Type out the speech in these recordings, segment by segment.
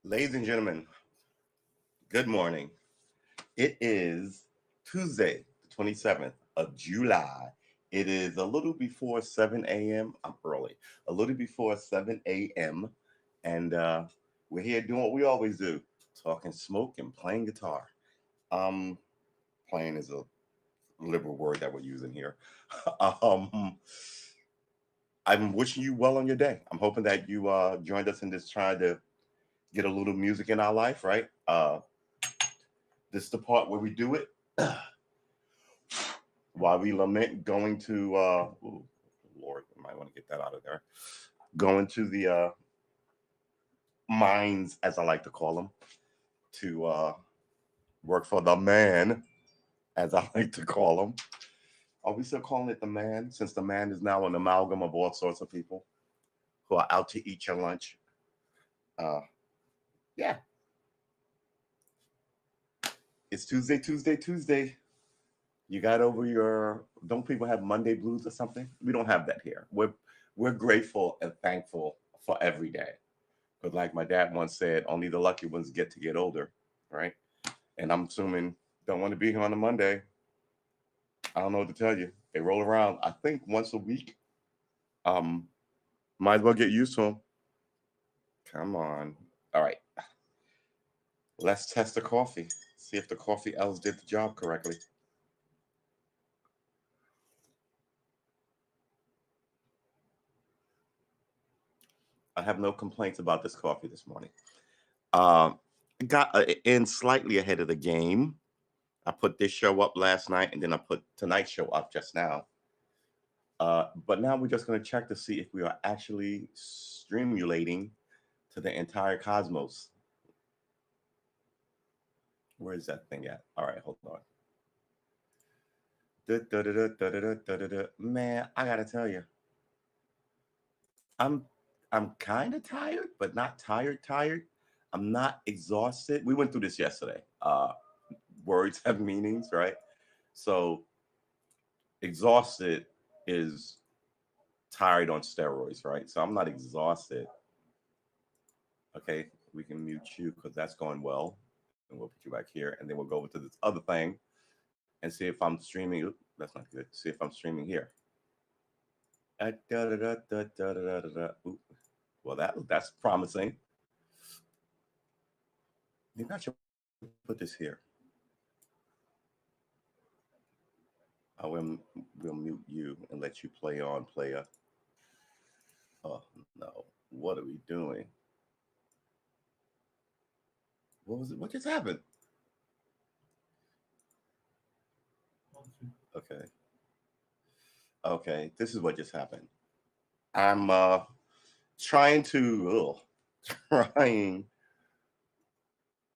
Ladies and gentlemen, good morning. It is Tuesday, the 27th of July. It is a little before 7 a.m. I'm early, a little before 7 a.m. And we're here doing what we always do, talking smoke and playing guitar. Um, Playing is a liberal word that we're using here. um, I'm wishing you well on your day. I'm hoping that you joined us in this trying to get a little music in our life, right? This is the part where we do it while we lament going to ooh, Lord, I might want to get that out of there. Going to the mines, as I like to call them, to work for the man, as I like to call them. Are we still calling it the man, since the man is now an amalgam of all sorts of people who are out to eat your lunch? Uh, yeah, it's Tuesday, Tuesday, Tuesday. You got over your, don't people have Monday blues or something? We don't have that here. We're grateful and thankful for every day. Because like my dad once said, only the lucky ones get older, right? And I'm assuming don't want to be here on a Monday. I don't know what to tell you. They roll around, I think, once a week. Um, Might as well get used to them. Come on. All right. Let's test the coffee. See if the coffee elves did the job correctly. I have no complaints about this coffee this morning. Um, got in slightly ahead of the game. I put this show up last night, and then I put tonight's show up just now. But now we're just going to check to see if we are actually stimulating to the entire cosmos. Where is that thing at? All right, hold on. Man, I gotta tell you, I'm I'm kind of tired, but not tired. Tired. I'm not exhausted. We went through this yesterday. Words have meanings, right? So exhausted is tired on steroids, right? So I'm not exhausted. Okay, we can mute you because that's going well, and we'll put you back here, and then we'll go over to this other thing and see if I'm streaming. Oop, that's not good. See if I'm streaming here. Oop. Well, that's promising. Maybe I should put this here. I will we'll mute you and let you play on, player. Oh no, what are we doing? What was it? What just happened? Okay, okay, this is what just happened. I'm trying to trying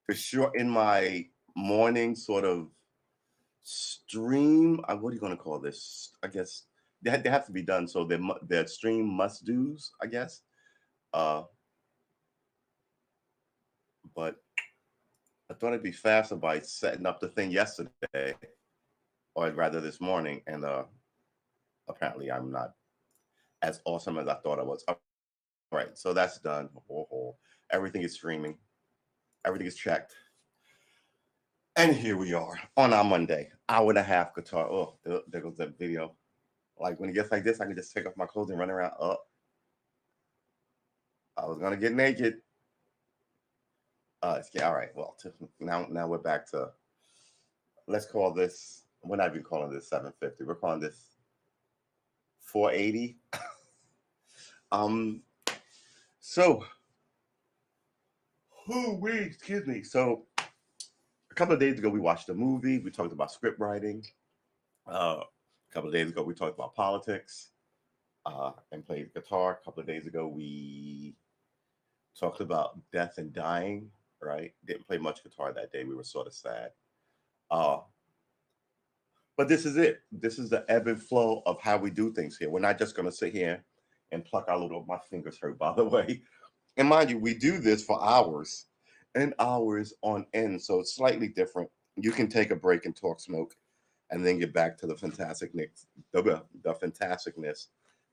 to shorten my morning sort of stream. What are you going to call this? I guess they have to be done. So they're stream must dos, I guess. Uh, but I thought it'd be faster by setting up the thing yesterday, or rather this morning, and apparently I'm not as awesome as I thought I was. All right, so that's done. Everything is streaming. Everything is checked. And here we are on our Monday, hour and a half guitar. Oh, there goes that video. Like when it gets like this, I can just take off my clothes and run around. Oh, I was gonna get naked. Yeah, all right. Well, now we're back to, let's call this. We're not even calling this 750. We're calling this 480. um. So, excuse me. So a couple of days ago, we watched a movie. We talked about script writing. A couple of days ago, we talked about politics and played guitar. A couple of days ago, we talked about death and dying. Right? Didn't play much guitar that day. We were sort of sad. Uh, but this is it. This is the ebb and flow of how we do things here. We're not just going to sit here and pluck our little. My fingers hurt, by the way. And mind you, we do this for hours and hours on end. So it's slightly different. You can take a break and talk smoke, and then get back to the fantasticness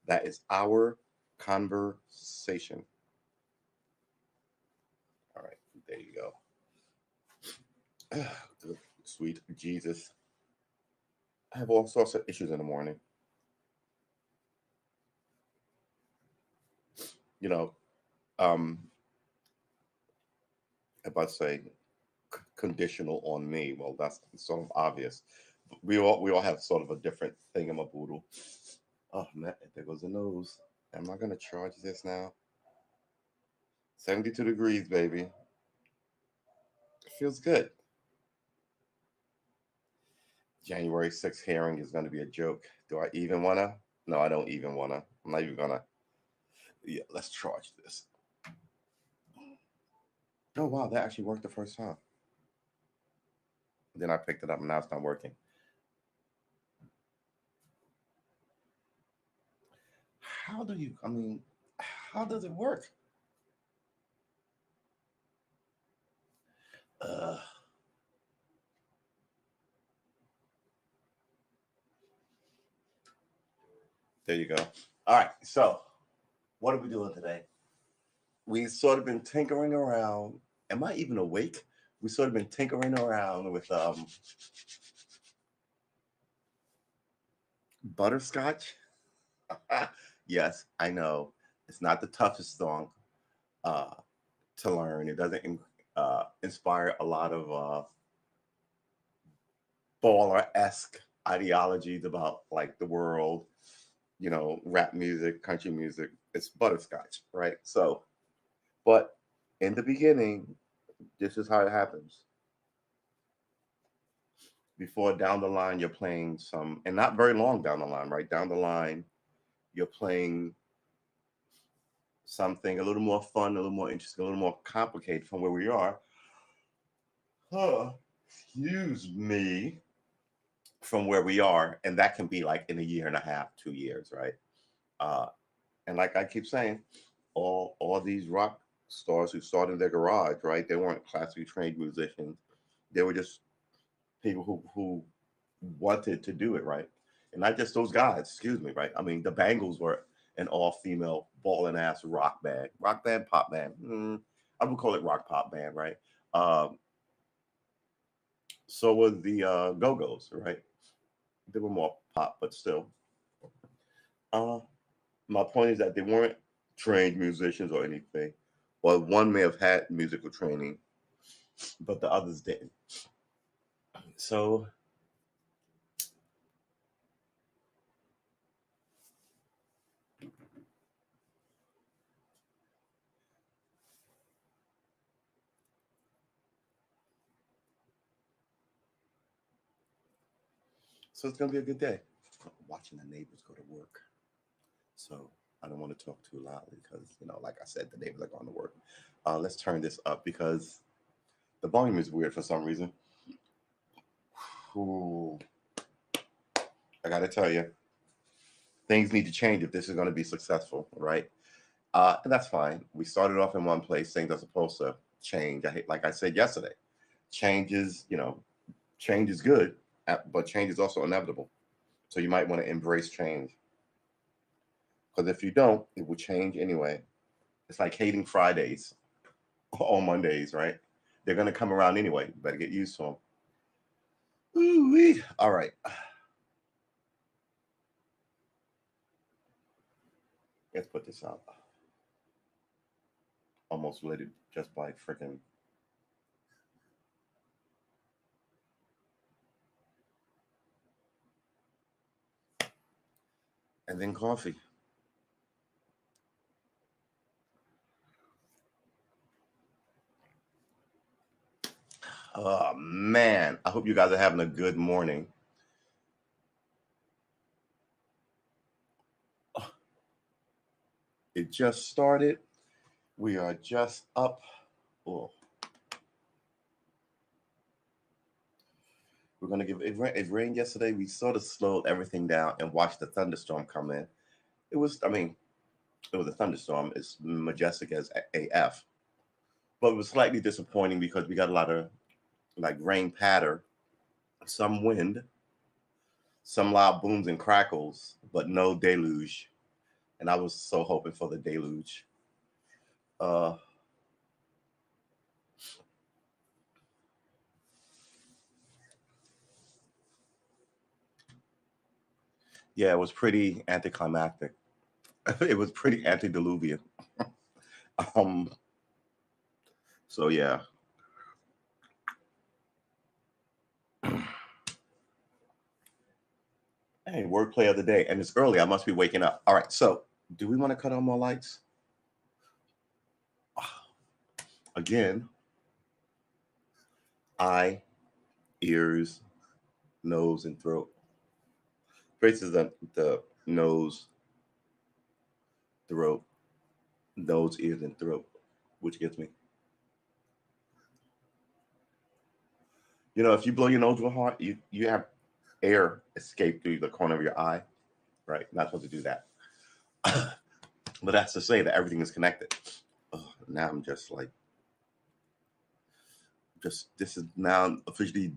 that is our conversation. All right, There you go. Good, sweet Jesus. I have all sorts of issues in the morning. You know, um, if I say conditional on me, well, that's sort of obvious. We all have sort of a different thingamaboodle. Oh man, there goes the nose. Am I gonna charge this now? 72 degrees, baby. It feels good. January 6th hearing is gonna be a joke. Do I even wanna? No, I don't even wanna. I'm not even gonna. Yeah, let's charge this. Oh wow, that actually worked the first time. Then I picked it up and now it's not working. How do you, I mean, how does it work? Uh, there you go. All right, so what are we doing today? We sort of been tinkering around. Am I even awake? We sort of been tinkering around with butterscotch. Yes, I know. It's not the toughest song uh, to learn. It doesn't inspire a lot of baller esque ideologies about like the world, rap music, country music. It's butterscotch, right? So, but in the beginning, this is how it happens. Before down the line, you're playing some, and not very long down the line, right? Down the line, you're playing something a little more fun, a little more interesting, a little more complicated from where we are. Huh. Excuse me. From where we are, and that can be like in a year and a half, 2 years, right? Uh, and like I keep saying, all these rock stars who started in their garage, right? They weren't classically trained musicians. They were just people who wanted to do it, right? And not just those guys, excuse me, right? I mean, the Bangles were an all-female balling ass rock band, pop band. I would call it rock pop band, right? Um, so was the Go Go's, right? They were more pop, but still. Uh, my point is that they weren't trained musicians or anything. Or one may have had musical training, but the others didn't. So, so it's gonna be a good day. Watching the neighbors go to work. So I don't want to talk too loudly because like I said, the neighbors are going to work. Let's turn this up because the volume is weird for some reason. Ooh, I gotta tell you, things need to change if this is going to be successful, right? And that's fine. We started off in one place. Things are supposed to change. Like I said yesterday, change is, change is good, but change is also inevitable. So you might want to embrace change because if you don't, it will change anyway. It's like hating Fridays on Mondays, right? They're going to come around anyway. You better get used to them. Ooh-wee. All right. Let's put this out. Almost lit it just by freaking. And then coffee. Oh, man. I hope you guys are having a good morning. It just started. We are just up. Oh, we're gonna give it. It rained yesterday. We sort of slowed everything down and watched the thunderstorm come in. It was, I mean, it was a thunderstorm. It's majestic as AF, but it was slightly disappointing because we got a lot of like rain patter, some wind, some loud booms and crackles, but no deluge. And I was so hoping for the deluge. Uh, Yeah, it was pretty anticlimactic. It was pretty antediluvian. Um, so yeah. Hey, wordplay of the day, and it's early. I must be waking up. All right. So, do we want to cut on more lights? Again, eye, ears, nose, and throat. Traces the nose, throat, nose, ears, and throat, which gets me. You know, if you blow your nose real hard, you have air escape through the corner of your eye. Right? Not supposed to do that. But that's to say that everything is connected. Now I'm just like, just this is now officially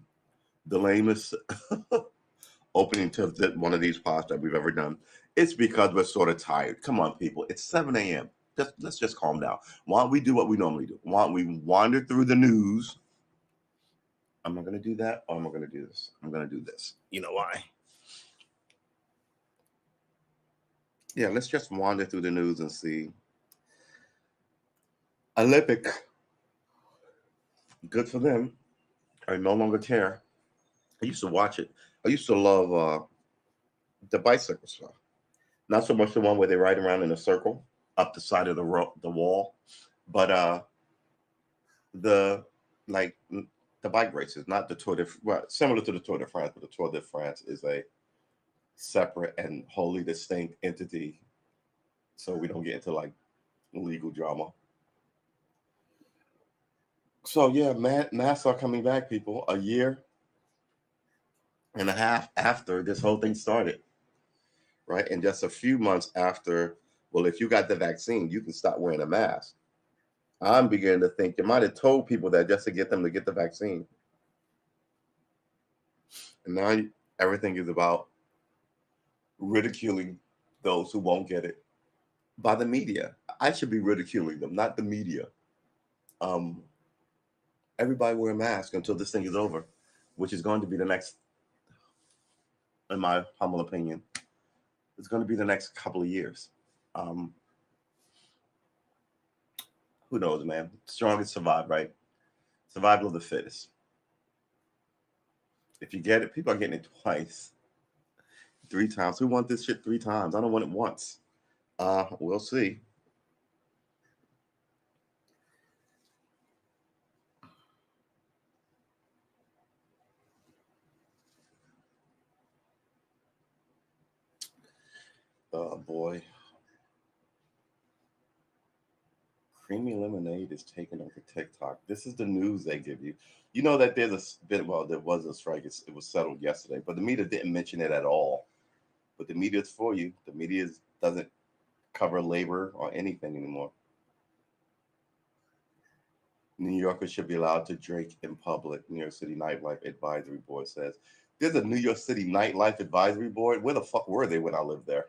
the lamest opening to one of these pods that we've ever done. It's because we're sort of tired. Come on, people. It's 7 a.m. Let's just calm down. Why don't we do what we normally do? Why don't we wander through the news? Am I going to do that or am I going to do this? I'm going to do this. You know why? Yeah, let's just wander through the news and see. Olympic, good for them. I no longer care. I used to watch it. I used to love the bicycle stuff. Not so much the one where they ride around in a circle up the side of the wall, but the like the bike races, not the Tour de well, similar to the Tour de France, but the Tour de France is a separate and wholly distinct entity. So we don't get into like legal drama. So yeah, masks are coming back, people. A year and a half after this whole thing started, right? And just a few months after, well, if you got the vaccine, you can stop wearing a mask. I'm beginning to think you might have told people that just to get them to get the vaccine. And now everything is about ridiculing those who won't get it by the media. I should be ridiculing them, not the media. Um, Everybody wear a mask until this thing is over, which is going to be the next, in my humble opinion, it's going to be the next couple of years. Um, who knows, man? Strongest survive, right? Survival of the fittest. If you get it, people are getting it twice, 3 times. Who want this shit 3 times? I don't want it once. We'll see. Oh boy. Creamy lemonade is taking over TikTok. This is the news they give you. You know that there's a bit. Well, there was a strike. It was settled yesterday, but the media didn't mention it at all. But the media is for you. The media doesn't cover labor or anything anymore. New Yorkers should be allowed to drink in public. New York City Nightlife Advisory Board says there's a New York City Nightlife Advisory Board. Where the fuck were they when I lived there?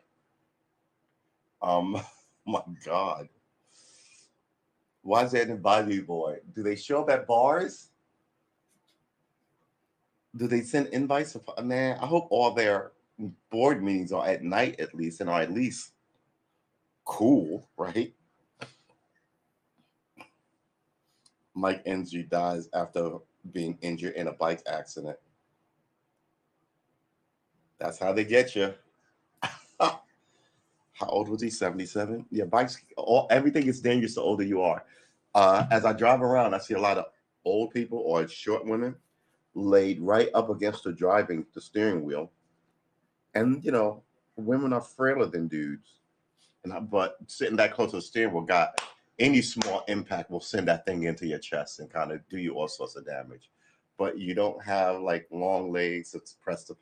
My God. Why is there an advisory board? Do they show up at bars? Do they send invites? Man, I hope all their board meetings are at night at least and are at least cool, right? Mike NG dies after being injured in a bike accident. That's how they get you. How old was he? 77? Yeah, bikes, everything is dangerous the older you are. As I drive around, I see a lot of old people or short women laid right up against the steering wheel. And, women are frailer than dudes. But sitting that close to the steering wheel, got any small impact will send that thing into your chest and kind of do you all sorts of damage. But you don't have like long legs that's pressed to.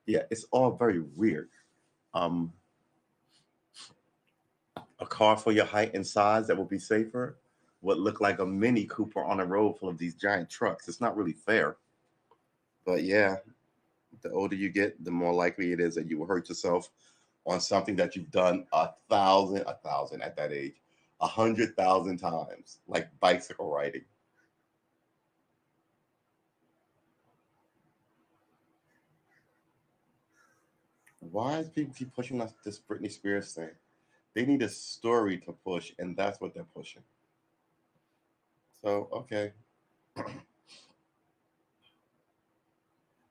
Yeah, it's all very weird. Um, a car for your height and size that would be safer would look like a Mini Cooper on a road full of these giant trucks. It's not really fair. But yeah, the older you get, the more likely it is that you will hurt yourself on something that you've done a thousand at that age, 100,000 times, like bicycle riding. Why do people keep pushing us this Britney Spears thing? They need a story to push, and that's what they're pushing. So, okay,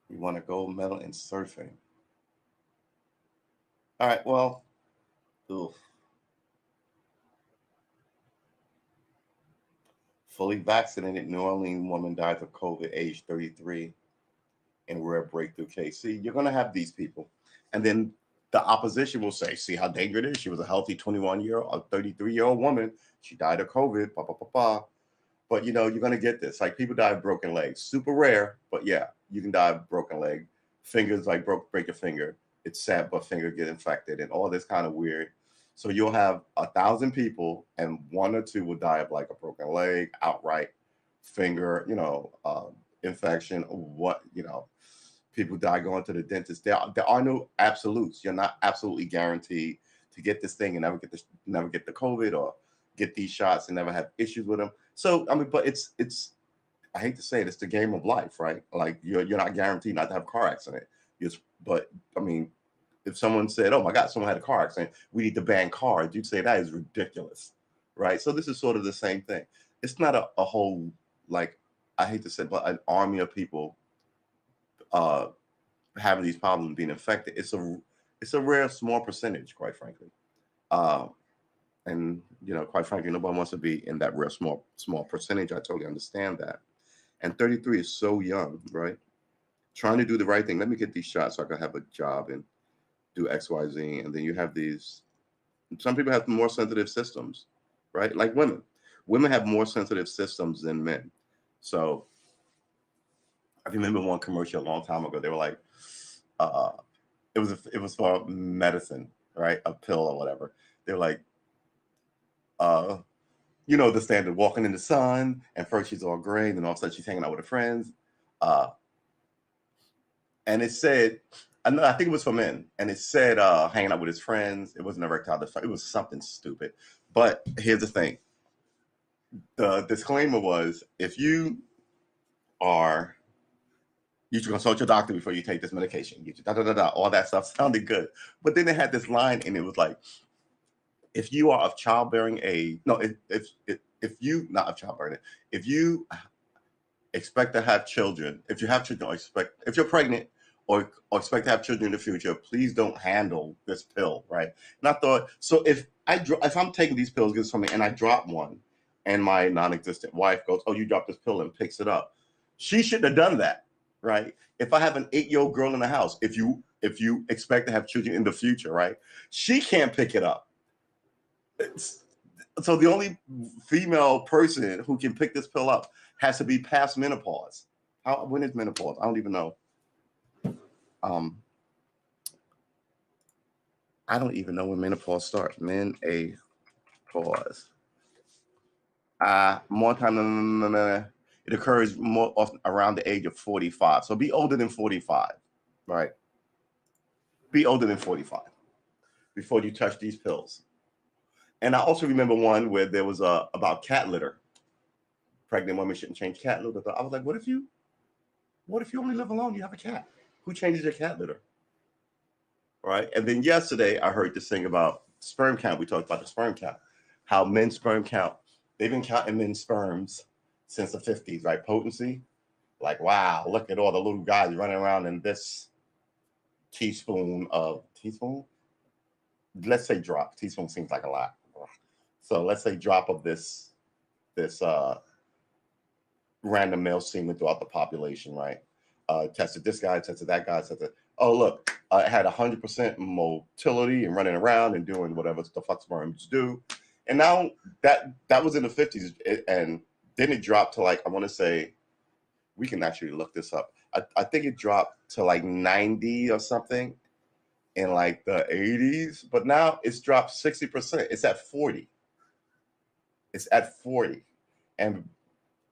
we want a gold medal in surfing. All right, well, oof. Fully vaccinated New Orleans woman dies of COVID, age 33, in rare breakthrough case. See, you're going to have these people. And then the opposition will say, see how dangerous it is. She was a healthy 21-year-old, a 33-year-old woman. She died of COVID, blah, blah, blah, blah. But you're going to get this. Like people die of broken legs. Super rare, but yeah, you can die of broken leg. Fingers like break your finger. It's sad, but finger get infected and all this kind of weird. So you'll have 1,000 people and one or two will die of like a broken leg, outright finger, infection. What people die going to the dentist. There are no absolutes. You're not absolutely guaranteed to get this thing and never get the COVID or get these shots and never have issues with them. So I mean, but it's I hate to say it, it's the game of life, right? Like you're not guaranteed not to have a car accident. But I mean, if someone said, "Oh my God, someone had a car accident, we need to ban cars," you'd say that is ridiculous, right? So this is sort of the same thing. It's not a whole like I hate to say, but an army of people uh, having these problems being infected. It's a rare small percentage, quite frankly. Uh, and quite frankly, nobody wants to be in that rare small percentage. I totally understand that. And 33 is so young, right? Trying to do the right thing. Let me get these shots so I can have a job and do X, Y, Z. And then you have these. Some people have more sensitive systems, right? Like women. Women have more sensitive systems than men. So I remember one commercial a long time ago. They were like, uh, it was for medicine, right? A pill or whatever. They're like, uh, the standard walking in the sun, and first she's all gray, and then all of a sudden she's hanging out with her friends. Uh, and it said, I think it was for men, and it said hanging out with his friends. It wasn't erectile dysfunction. It was something stupid. But here's the thing: the disclaimer was, if you should consult your doctor before you take this medication. You should, da da da da. All that stuff sounded good, but then it had this line, and it was like, if you are of childbearing age, no, if you not of childbearing, if you expect to have children, if you have children, or if you're pregnant or expect to have children in the future, please don't handle this pill, right? And I thought, so if I'm taking these pills, get something, and I drop one, and my non-existent wife goes, "Oh, you dropped this pill," and picks it up, she shouldn't have done that, right? If I have an 8-year-old girl in the house, if you expect to have children in the future, right, she can't pick it up. So the only female person who can pick this pill up has to be past menopause. When is menopause? I don't even know. Um, I don't even know when menopause starts. Pause. More time. No. It occurs more often around the age of 45. So be older than 45, right? Be older than 45 before you touch these pills. And I also remember one where there was about cat litter. Pregnant women shouldn't change cat litter. I was like, what if you only live alone? You have a cat. Who changes your cat litter? Right. And then yesterday I heard this thing about sperm count. We talked about the sperm count, how men's sperm count. They've been counting men's sperms since the 50s, right? Potency. Like, wow, look at all the little guys running around in this teaspoon. Let's say drop. Teaspoon seems like a lot. So let's say drop of this random male semen throughout the population, right? Tested this guy, tested that guy, tested. Oh look, it had 100% motility and running around and doing whatever the fuck sperms do. And now that was in the 50s, and then it dropped to like, I want to say, we can actually look this up. I think it dropped to like 90 or something in like the 80s, but now it's dropped 60%. It's at 40. It's at 40. And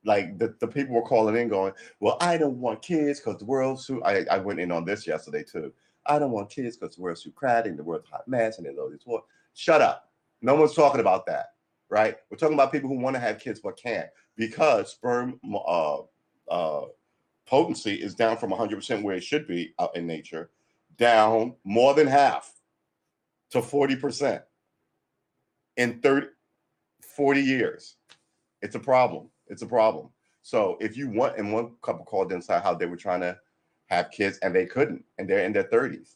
like the people were calling in going, well, I don't want kids because the world's too. I went in on this yesterday too. I don't want kids because the world's too crowded and the world's a hot mess and there's all this war. Shut up. No one's talking about that, right? We're talking about people who want to have kids but can't because sperm potency is down from 100% where it should be out in nature, down more than half to 40% in 40 years. It's a problem. It's a problem. So if you want, and one couple called inside how they were trying to have kids and they couldn't, and they're in their 30s.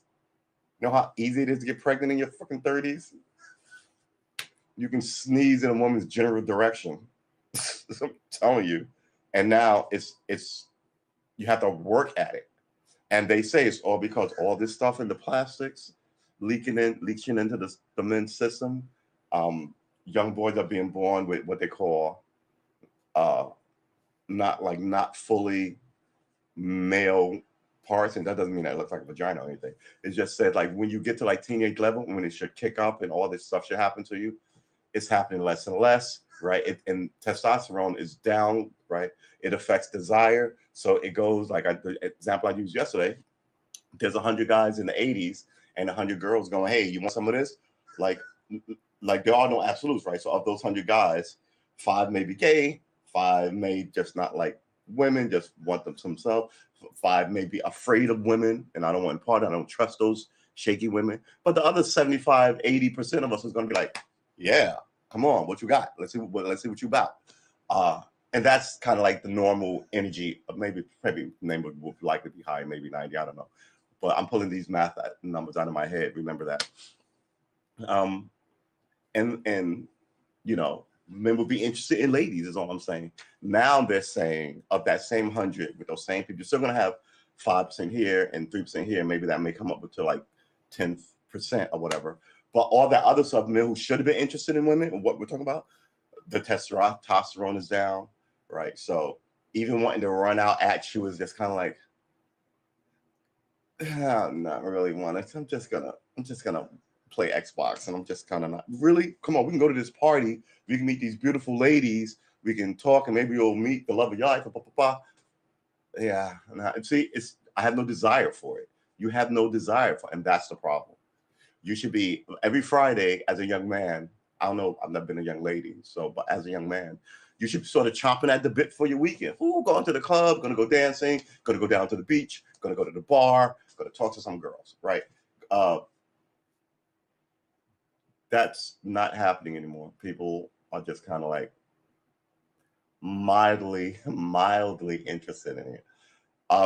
You know how easy it is to get pregnant in your fucking 30s? You can sneeze in a woman's general direction. I'm telling you. And now it's you have to work at it. And they say it's all because all this stuff in the plastics leaching into the men's system. Young boys are being born with what they call not fully male parts, and that doesn't mean that it looks like a vagina or anything. It just said like when you get to like teenage level, when it should kick up and all this stuff should happen to you, it's happening less and less, right? And testosterone is down, right? It affects desire, so it goes like the example I used yesterday. There's 100 guys in the 80s and 100 girls going, "Hey, you want some of this?" Like there are no absolutes, right? So of those 100 guys, 5 may be gay, 5 may just not like women, just want them to themselves. 5 may be afraid of women, and I don't want part. I don't trust those shaky women. But the other 75, 80% of us is going to be like, "Yeah, come on, what you got? Let's see what you about." And that's kind of like the normal energy. Maybe name would likely be high, maybe 90. I don't know. But I'm pulling these math numbers out of my head. Remember that. And you know, men would be interested in ladies, is all I'm saying. Now they're saying of that same 100 with those same people, you're still going to have 5% here and 3% here. Maybe that may come up to like 10% or whatever. But all that other stuff, men who should have been interested in women, and what we're talking about, the testosterone is down, right? So even wanting to run out at you is just kind of like, I'm not really want it. I'm just gonna play Xbox, and I'm just kind of not really. Come on, we can go to this party. We can meet these beautiful ladies. We can talk, and maybe you'll meet the love of your life. Blah, blah, blah. Yeah, see, I have no desire for it. You have no desire for it, and that's the problem. You should be every Friday as a young man. I don't know. I've never been a young lady, but as a young man, you should be sort of chomping at the bit for your weekend. Ooh, going to the club, going to go dancing, going to go down to the beach, going to go to the bar, going to talk to some girls, right? That's not happening anymore. People are just kind of like mildly interested in it.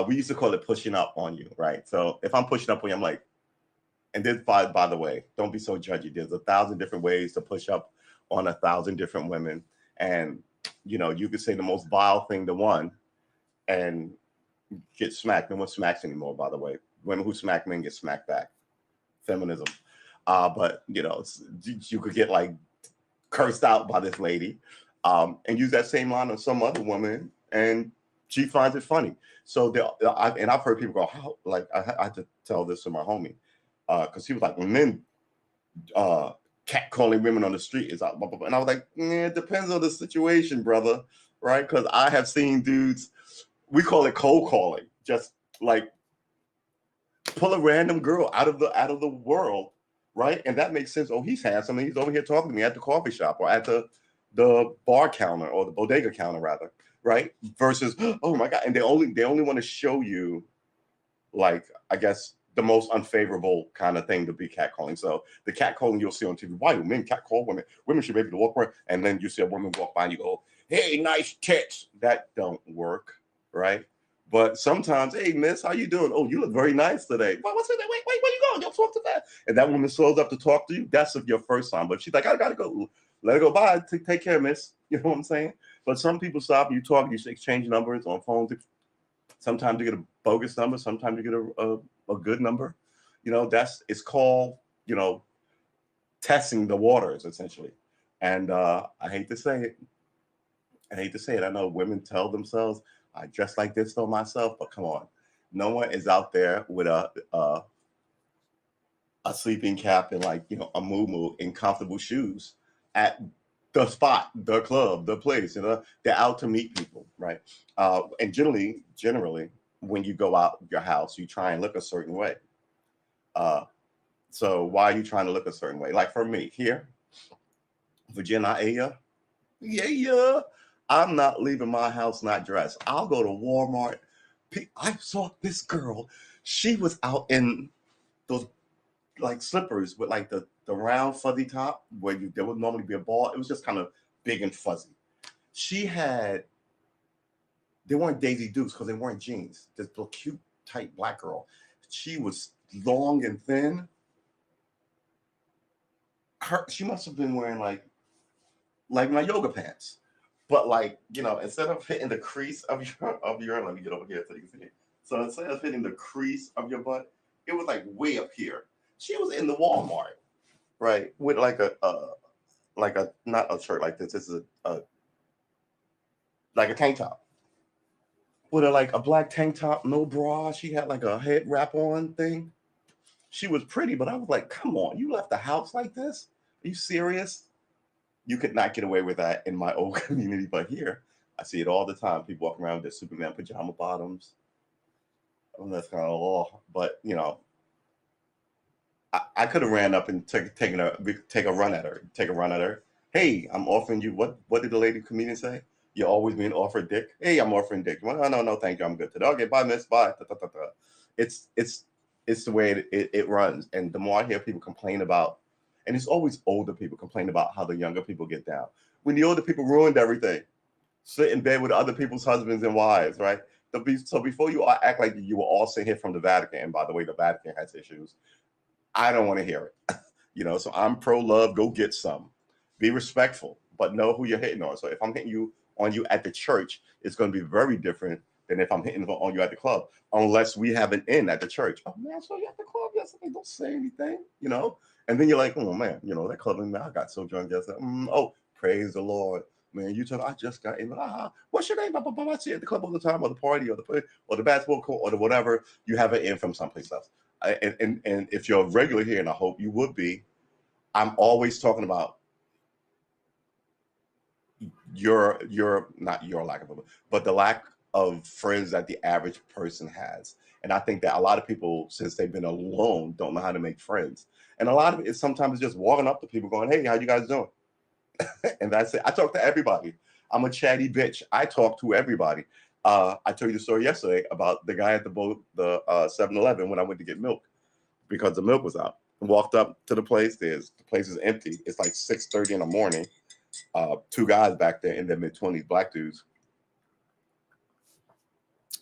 We used to call it pushing up on you, right? So if I'm pushing up on you, I'm like, and then by the way, don't be so judgy. There's 1,000 different ways to push up on 1,000 different women. And, you know, you could say the most vile thing to one and get smacked. No one smacks anymore, by the way. Women who smack men get smacked back. Feminism. But, you know, you could get like cursed out by this lady and use that same line on some other woman, and she finds it funny. So, I've heard people go, how, like, I had to tell this to my homie because he was like, when men catcalling women on the street is out, blah, blah, blah. And I was like, it depends on the situation, brother, right? Because I have seen dudes, we call it cold calling, just like pull a random girl out of the world, right? And that makes sense. Oh, he's handsome, and he's over here talking to me at the coffee shop or at the bar counter or the bodega counter, rather, right? Versus, oh my God, and they only want to show you, like, I guess, the most unfavorable kind of thing to be catcalling. So the catcalling you'll see on TV, why do men catcall women? Women should be able to walk around, and then you see a woman walk by and you go, hey, nice tits. That don't work, right? But sometimes, hey, miss, how you doing? Oh, you look very nice today. What's it? Wait, where you going? Don't talk to that. And that woman slows up to talk to you. That's your first time. But she's like, I gotta go. Let her go. Bye. Take care, miss. You know what I'm saying? But some people stop. You talk. You exchange numbers on phones. Sometimes you get a bogus number. Sometimes you get a good number. You know, it's called, you know, testing the waters, essentially. And I hate to say it. I know women tell themselves, I dress like this for myself, but come on. No one is out there with a sleeping cap and, like, you know, a moo in comfortable shoes at the spot, the club, the place. You know, they're out to meet people, right? And generally, when you go out your house, you try and look a certain way. So why are you trying to look a certain way? Like for me here, Virginia, yeah, I'm not leaving my house not dressed. I'll go to Walmart. I saw this girl. She was out in those like slippers with like the round fuzzy top where there would normally be a ball. It was just kind of big and fuzzy. She had, they weren't Daisy Dukes because they weren't jeans. This little cute tight black girl. She was long and thin. She must have been wearing like my yoga pants, but like instead of hitting the crease of your let me get over here so you can see it. So instead of hitting the crease of your butt, it was like way up here. She was in the Walmart, right, with like a not a shirt like this. This is a like a tank top with like a black tank top, no bra. She had like a head wrap on thing. She was pretty, but I was like, come on, you left the house like this? Are you serious? You could not get away with that in my old community, but here I see it all the time. People walking around with their Superman pajama bottoms. That's kind of law, but I could have ran up and take a run at her. Hey, I'm offering you what? What did the lady comedian say? You're always being offered dick. Hey, I'm offering dick. Well, no, thank you. I'm good today. Okay, bye, miss. Bye. Da, da, da, da. It's it's it's the way it runs. And the more I hear people complain about, and it's always older people complain about how the younger people get down. When the older people ruined everything, sit in bed with other people's husbands and wives, right? So before you all act like you were all sent here from the Vatican, and by the way, the Vatican has issues. I don't want to hear it. So I'm pro love. Go get some. Be respectful, but know who you're hitting on. So if I'm hitting you at the church, it's going to be very different than if I'm hitting on you at the club, unless we have an in at the church. Oh man, so you at the club yesterday? Don't say anything. And then you're like, oh man, that club, man, I got so drunk yesterday. Oh, praise the Lord. Man, you told I just got in. What's your name? I see you at the club all the time, or the party, or the basketball court, or the whatever. You have it in from someplace else. And if you're a regular here, and I hope you would be, I'm always talking about your not your lack of, but the lack of friends that the average person has. And I think that a lot of people, since they've been alone, don't know how to make friends. And a lot of it is sometimes just walking up to people going, hey, how you guys doing? And that's it. I talk to everybody. I'm a chatty bitch. I talk to everybody. I told you the story yesterday about the guy at the 7-Eleven when I went to get milk because the milk was out. I walked up to the place. The place is empty. It's like 6:30 in the morning. Two guys back there in their mid-20s, black dudes.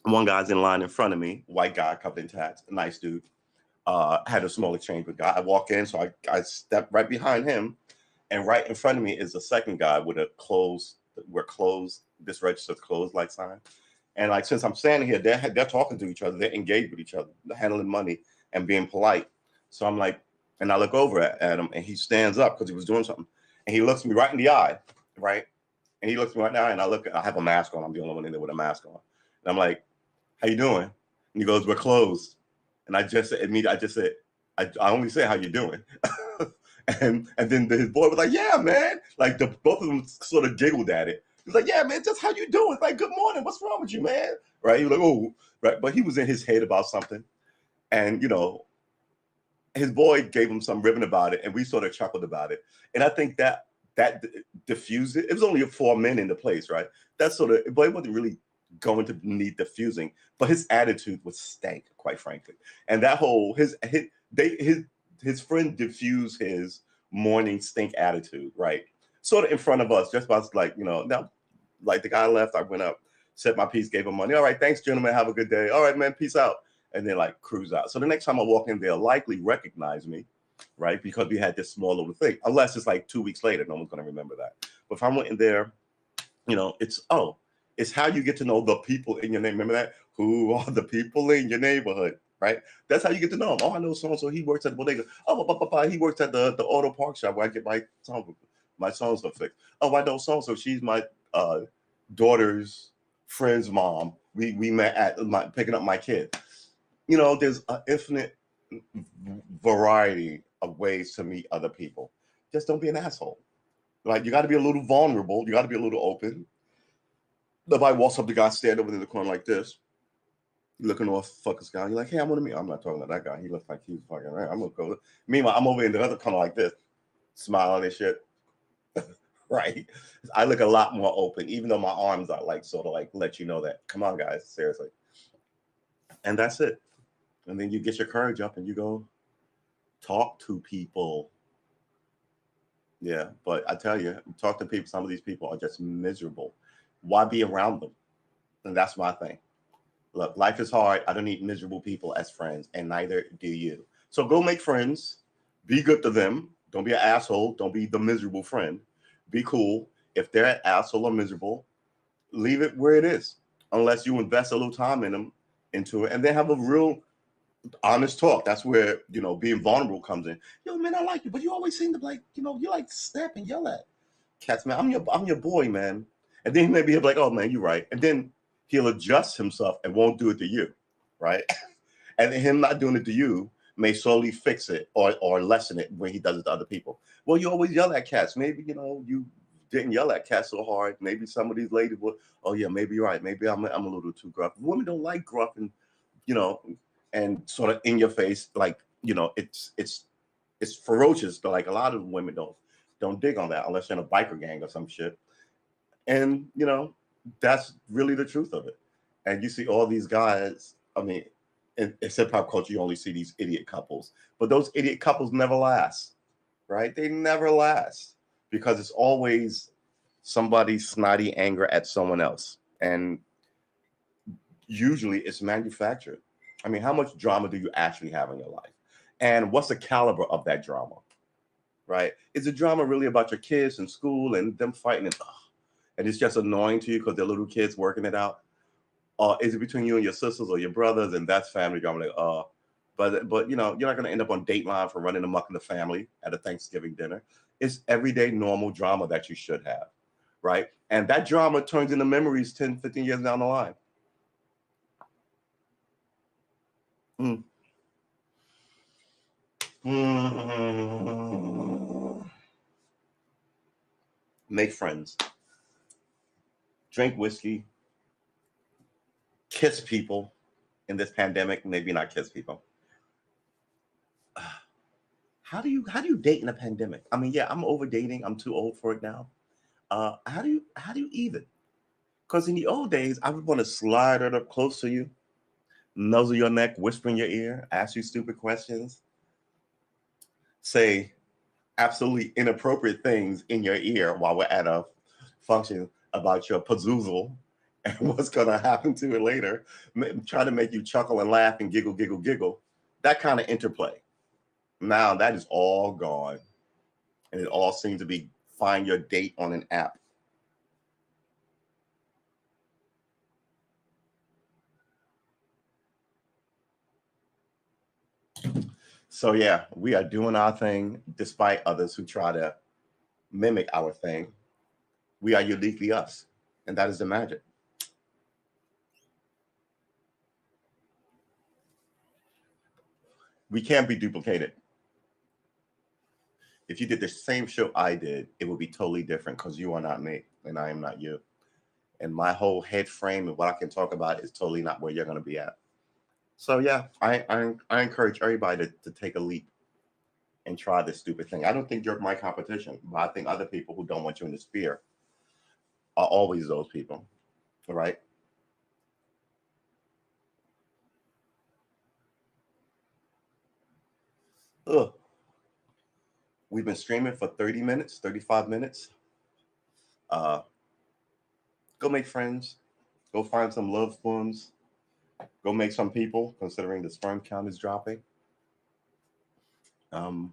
One guy's in line in front of me, white guy, covered in tats, a nice dude. Had a small exchange with guy. I walk in, so I step right behind him, and right in front of me is the second guy with a this register's closed like sign. And like since I'm standing here, they're talking to each other, they're engaged with each other, handling money and being polite. So I'm like, and I look over at him, and he stands up because he was doing something, and he looks me right in the eye, right? And he looks me right in the eye, and I have a mask on. I'm the only one in there with a mask on, and I'm like, "How you doing?" And he goes, "We're closed." And I said, I only say how you doing. and then his boy was like, yeah, man. Like both of them sort of giggled at it. He was like, yeah, man, just how you doing? It's like, good morning. What's wrong with you, man? Right? He was like, oh, right. But he was in his head about something. And, his boy gave him some ribbon about it. And we sort of chuckled about it. And I think that diffused it. It was only 4 men in the place, right? That sort of, but it wasn't really going to need diffusing, but his attitude was stank, quite frankly. And that whole his friend diffused his morning stink attitude, right? Sort of in front of us, just about like, now like the guy left, I went up, said my piece, gave him money. All right, thanks, gentlemen. Have a good day. All right, man, peace out. And then like cruise out. So the next time I walk in, they'll likely recognize me, right? Because we had this small little thing. Unless it's like 2 weeks later, no one's gonna remember that. But if I went in there, it's how you get to know the people in your name. Remember that? Who are the people in your neighborhood, right? That's how you get to know them. Oh, I know so-and-so. He works at the bodega. Oh, he works at the auto park shop where I get my so-and-so fixed. Oh, I know so-and-so. She's my daughter's friend's mom. We met at picking up my kid. There's an infinite variety of ways to meet other people. Just don't be an asshole. Like, you got to be a little vulnerable. You got to be a little open. Nobody walks up to the guy, stand over in the corner like this, looking off fuckers guy. You're like, hey, I'm gonna meet. I'm not talking to that guy. He looks like he's fucking right. I'm gonna go. Meanwhile, I'm over in the other corner like this, smiling and shit. Right? I look a lot more open, even though my arms are like sort of like let you know that. Come on, guys, seriously. And that's it. And then you get your courage up and you go Talk to people. Yeah, but I tell you, talk to people. Some of these people are just miserable. Why be around them? And that's my thing. Look, life is hard. I don't need miserable people as friends, and neither do you. So go make friends. Be good to them. Don't be an asshole. Don't be the miserable friend. Be cool. If they're an asshole or miserable, leave it where it is, unless you invest a little time in them into it, and then have a real honest talk. That's where being vulnerable comes in. Yo, man, I like you, but you always seem to like you like to snap and yell at cats, man. I'm your boy, man. And then maybe he'll be like, oh man, you're right. And then he'll adjust himself and won't do it to you, right? And him not doing it to you may slowly fix it or lessen it when he does it to other people. Well, you always yell at cats. Maybe you didn't yell at cats so hard. Maybe some of these ladies will. Oh yeah, maybe you're right. Maybe I'm a little too gruff. Women don't like gruff and you know and sort of in your face, like it's ferocious. Like a lot of women don't dig on that unless you're in a biker gang or some shit. And that's really the truth of it. And you see all these guys. I mean, in hip hop culture, you only see these idiot couples, but those idiot couples never last, right? They never last because it's always somebody's snotty anger at someone else, and usually it's manufactured. I mean, how much drama do you actually have in your life? And what's the caliber of that drama, right? Is the drama really about your kids in school and them fighting and it's just annoying to you because they're little kids working it out? Or is it between you and your sisters or your brothers and that's family drama? Like, but you're not going to end up on Dateline for running amok in the family at a Thanksgiving dinner. It's everyday normal drama that you should have, right? And that drama turns into memories 10, 15 years down the line. Mm. Mm. Make friends, drink whiskey, kiss people in this pandemic. Maybe not kiss people. How do you date in a pandemic? I mean, yeah, I'm over dating. I'm too old for it now. How do you even? Because in the old days, I would want to slide it up close to you, nuzzle your neck, whisper in your ear, ask you stupid questions, say absolutely inappropriate things in your ear while we're at a function about your pazoozle and what's going to happen to it later, trying to make you chuckle and laugh and giggle, giggle, giggle. That kind of interplay. Now that is all gone. And it all seems to be find your date on an app. So yeah, we are doing our thing despite others who try to mimic our thing. We are uniquely us. And that is the magic. We can't be duplicated. If you did the same show I did, it would be totally different because you are not me and I am not you. And my whole head frame and what I can talk about is totally not where you're going to be at. So yeah, I encourage everybody to take a leap and try this stupid thing. I don't think you're my competition, but I think other people who don't want you in the sphere are always those people, right? Ugh. We've been streaming for 30 minutes, 35 minutes. Uh, go make friends. Go find some loved ones. Go make some people, considering the sperm count is dropping. Um,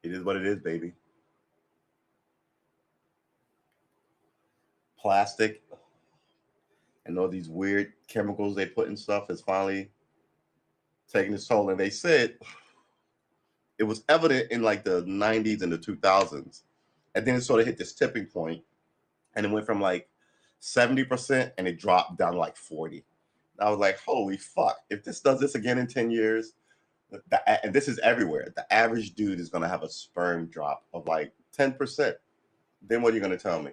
it is what it is, baby. Plastic and all these weird chemicals they put in stuff is finally taking its toll. And they said it was evident in like the 90s and the 2000s. And then it sort of hit this tipping point and it went from like 70% and it dropped down to like 40. I was like, holy fuck, if this does this again in 10 years, and this is everywhere, the average dude is going to have a sperm drop of like 10%. Then what are you going to tell me?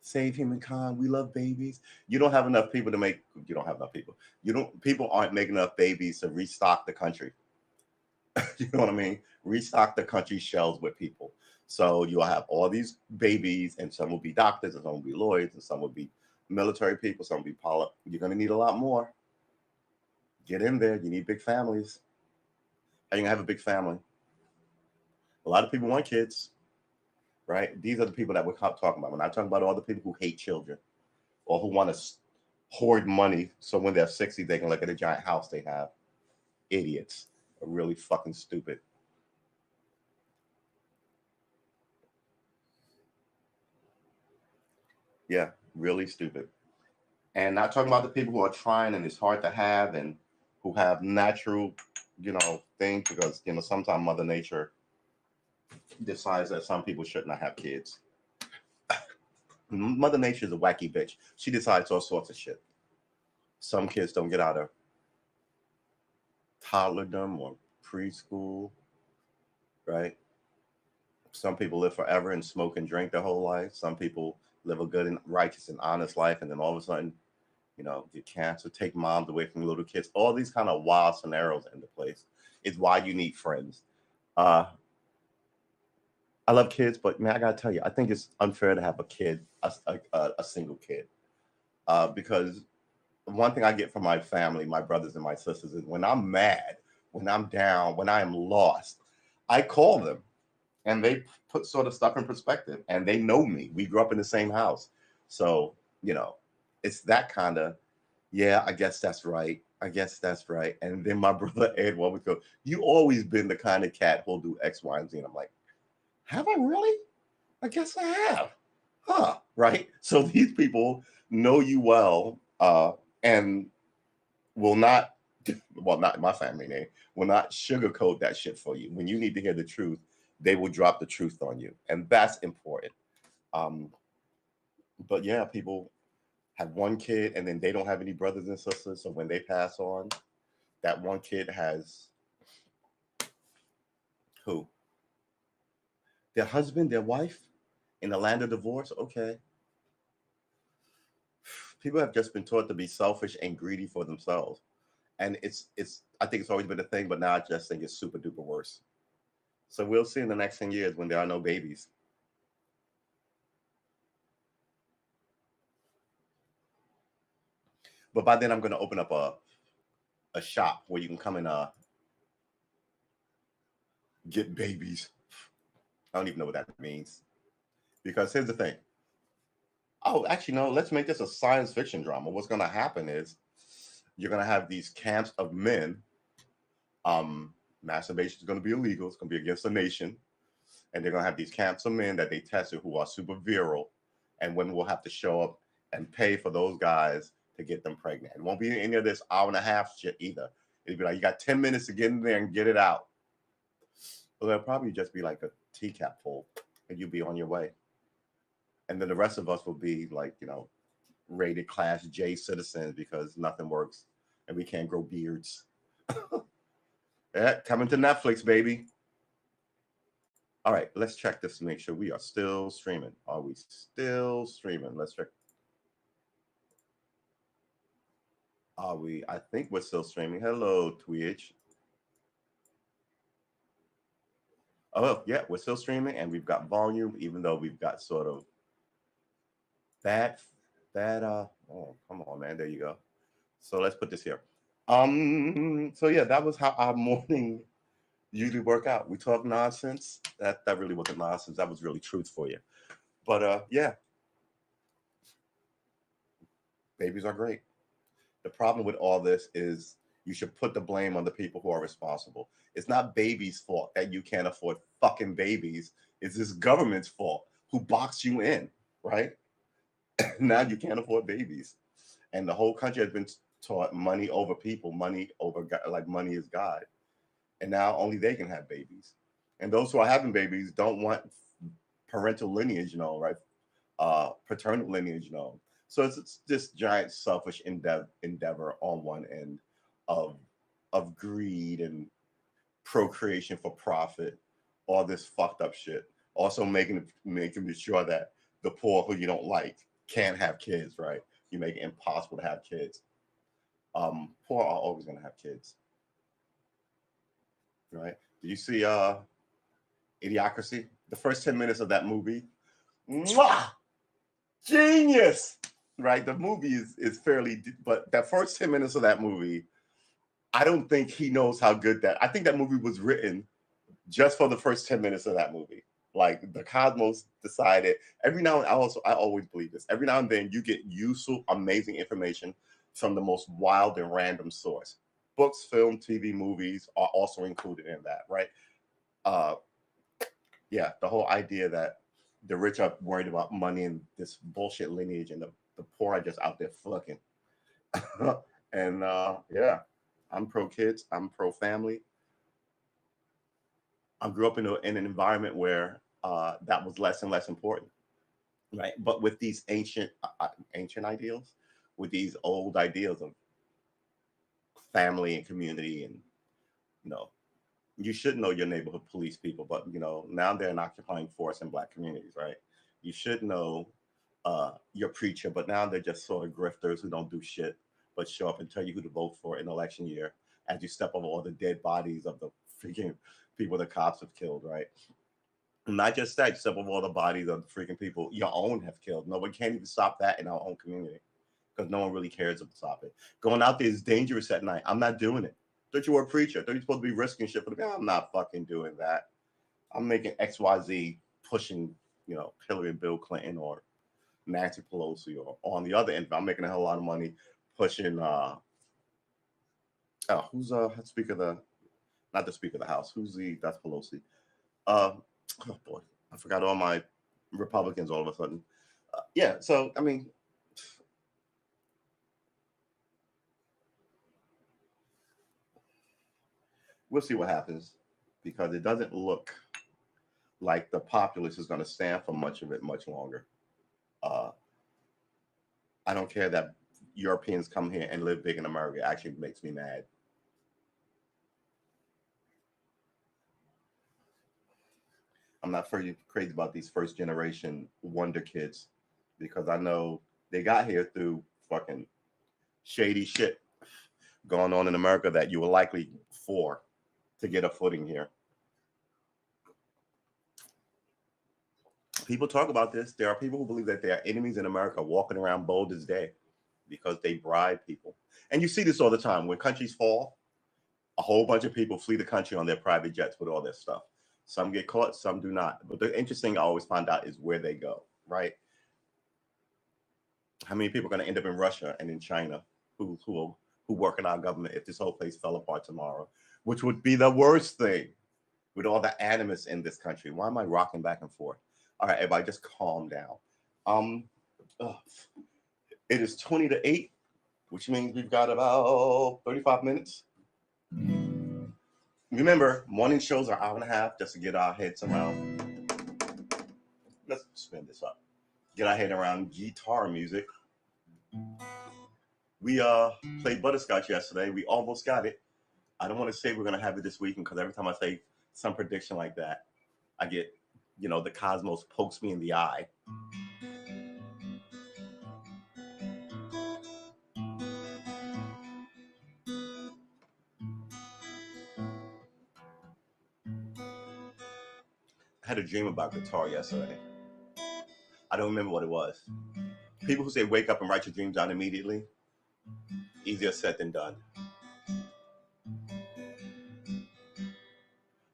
Save humankind. We love babies. You don't have enough people to make. You don't have enough people. You don't. People aren't making enough babies to restock the country. You know what I mean? Restock the country shelves with people. So you'll have all these babies, and some will be doctors, and some will be lawyers, and some will be military people. Some will be You're going to need a lot more. Get in there. You need big families. How you gonna have a big family? A lot of people want kids, right? These are the people that we're talking about. We're not talking about all the people who hate children or who want to hoard money so when they're 60 they can look at a giant house they have. Idiots. Are really fucking stupid. Yeah, really stupid. And not talking about the people who are trying and it's hard to have and who have natural, things because sometimes Mother Nature decides that some people should not have kids. Mother Nature is a wacky bitch. She decides all sorts of shit. Some kids don't get out of toddlerdom or preschool, right? Some people live forever and smoke and drink their whole life. Some people live a good and righteous and honest life, and then all of a sudden, get cancer, take moms away from little kids. All these kind of wild scenarios into place is why you need friends. Uh, I love kids, but man, I gotta tell you, I think it's unfair to have a kid, a single kid, because one thing I get from my family, my brothers and my sisters, is when I'm mad, when I'm down, when I am lost, I call them and they put sort of stuff in perspective and they know me. We grew up in the same house. So, it's that kind of, yeah, I guess that's right. I guess that's right. And then my brother Ed will always go, you always been the kind of cat who'll do X, Y, and Z. And I'm like, have I really? I guess I have. Huh. Right. So these people know you well, and will not, well, not my family name, will not sugarcoat that shit for you. When you need to hear the truth, they will drop the truth on you. And that's important. Um, but yeah, people have one kid and then they don't have any brothers and sisters. So when they pass on, that one kid has who? Their husband, their wife in the land of divorce? Okay. People have just been taught to be selfish and greedy for themselves. And it's I think it's always been a thing, but now I just think it's super duper worse. So we'll see in the next 10 years when there are no babies. But by then I'm gonna open up a shop where you can come and get babies. I don't even know what that means. Because here's the thing. Oh, actually, no, let's make this a science fiction drama. What's gonna happen is you're gonna have these camps of men. Masturbation is gonna be illegal, it's gonna be against the nation. And they're gonna have these camps of men that they tested who are super virile, and women will have to show up and pay for those guys to get them pregnant. It won't be any of this hour and a half shit either. It'll be like you got 10 minutes to get in there and get it out. So there'll probably just be like a teacup full, and you'll be on your way. And then the rest of us will be like, rated class J citizens because nothing works and we can't grow beards. Yeah, coming to Netflix, baby. All right, let's check this to make sure we are still streaming. Are we still streaming? Let's check. Are we? I think we're still streaming. Hello, Twitch. Oh, yeah, we're still streaming and we've got volume, even though we've got sort of bad, oh, come on, man. There you go. So let's put this here. So yeah, that was how our morning usually work out. We talk nonsense. That really wasn't nonsense. That was really truth for you. But yeah, babies are great. The problem with all this is you should put the blame on the people who are responsible. It's not babies' fault that you can't afford fucking babies. It's this government's fault who boxed you in, right? Now you can't afford babies. And the whole country has been taught money over people, money over God, like money is God. And now only they can have babies. And those who are having babies don't want parental lineage known, right? Paternal lineage known. So it's this giant selfish endeavor on one end of greed and procreation for profit, all this fucked up shit. Also making sure that the poor who you don't like can't have kids, right? You make it impossible to have kids. Poor are always gonna have kids, right? Did you see Idiocracy? The first 10 minutes of that movie, mwah! Genius, right? The movie is fairly, but that first 10 minutes of that movie, I don't think he knows how good that. I think that movie was written just for the first 10 minutes of that movie. Like the cosmos decided every now and I always believe this. Every now and then you get useful, amazing information from the most wild and random source. Books, film, TV, movies are also included in that, right? Uh, yeah, the whole idea that the rich are worried about money and this bullshit lineage, and the poor are just out there fucking. And yeah, I'm pro kids. I'm pro family. I grew up in an environment where that was less and less important, right? But with these ancient ideals, with these old ideals of family and community, and you know, you should know your neighborhood police people, but now they're an occupying force in black communities, right? You should know your preacher, but now they're just sort of grifters who don't do shit but show up and tell you who to vote for in election year as you step over all the dead bodies of the freaking people the cops have killed, right? Not just that, you step over all the bodies of the freaking people your own have killed. No one can't even stop that in our own community because no one really cares to stop it. Going out there is dangerous at night. I'm not doing it. Thought you were a preacher. Thought you were supposed to be risking shit for the. I'm not fucking doing that. I'm making XYZ pushing, Hillary and Bill Clinton or Nancy Pelosi, or on the other end, I'm making a hell of a lot of money pushing. Who's Speaker of the, not the Speaker of the House? Who's the that's Pelosi? Oh boy, I forgot all my Republicans all of a sudden. Yeah, so I mean, we'll see what happens because it doesn't look like the populace is going to stand for much of it much longer. Uh, I don't care that Europeans come here and live big in America. It actually makes me mad. I'm not crazy about these first generation wonder kids because I know they got here through fucking shady shit going on in America that you were likely for to get a footing here. People talk about this. There are people who believe that there are enemies in America walking around bold as day because they bribe people. And you see this all the time. When countries fall, a whole bunch of people flee the country on their private jets with all their stuff. Some get caught, some do not. But the interesting thing I always find out is where they go, right? How many people are going to end up in Russia and in China who work in our government if this whole place fell apart tomorrow, which would be the worst thing with all the animus in this country. Why am I rocking back and forth? All right, everybody, just calm down. Um, ugh. It is 20 to 8, which means we've got about 35 minutes. Remember, morning shows are an hour and a half just to get our heads around. Let's spin this up. Get our head around guitar music. We played butterscotch yesterday. We almost got it. I don't want to say we're gonna have it this weekend because every time I say some prediction like that, I get, the cosmos pokes me in the eye. I had a dream about guitar yesterday. I don't remember what it was. People who say wake up and write your dreams down immediately, easier said than done.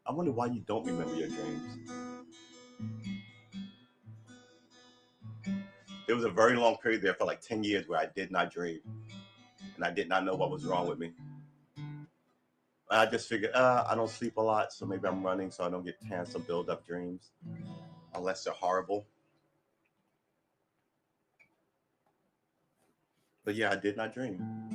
I wonder why you don't remember your dreams. There was a very long period there for like 10 years where I did not dream. And I did not know what was wrong with me. I just figured, I don't sleep a lot, so maybe I'm running so I don't get cancer build up dreams, unless they're horrible. But yeah, I did not dream.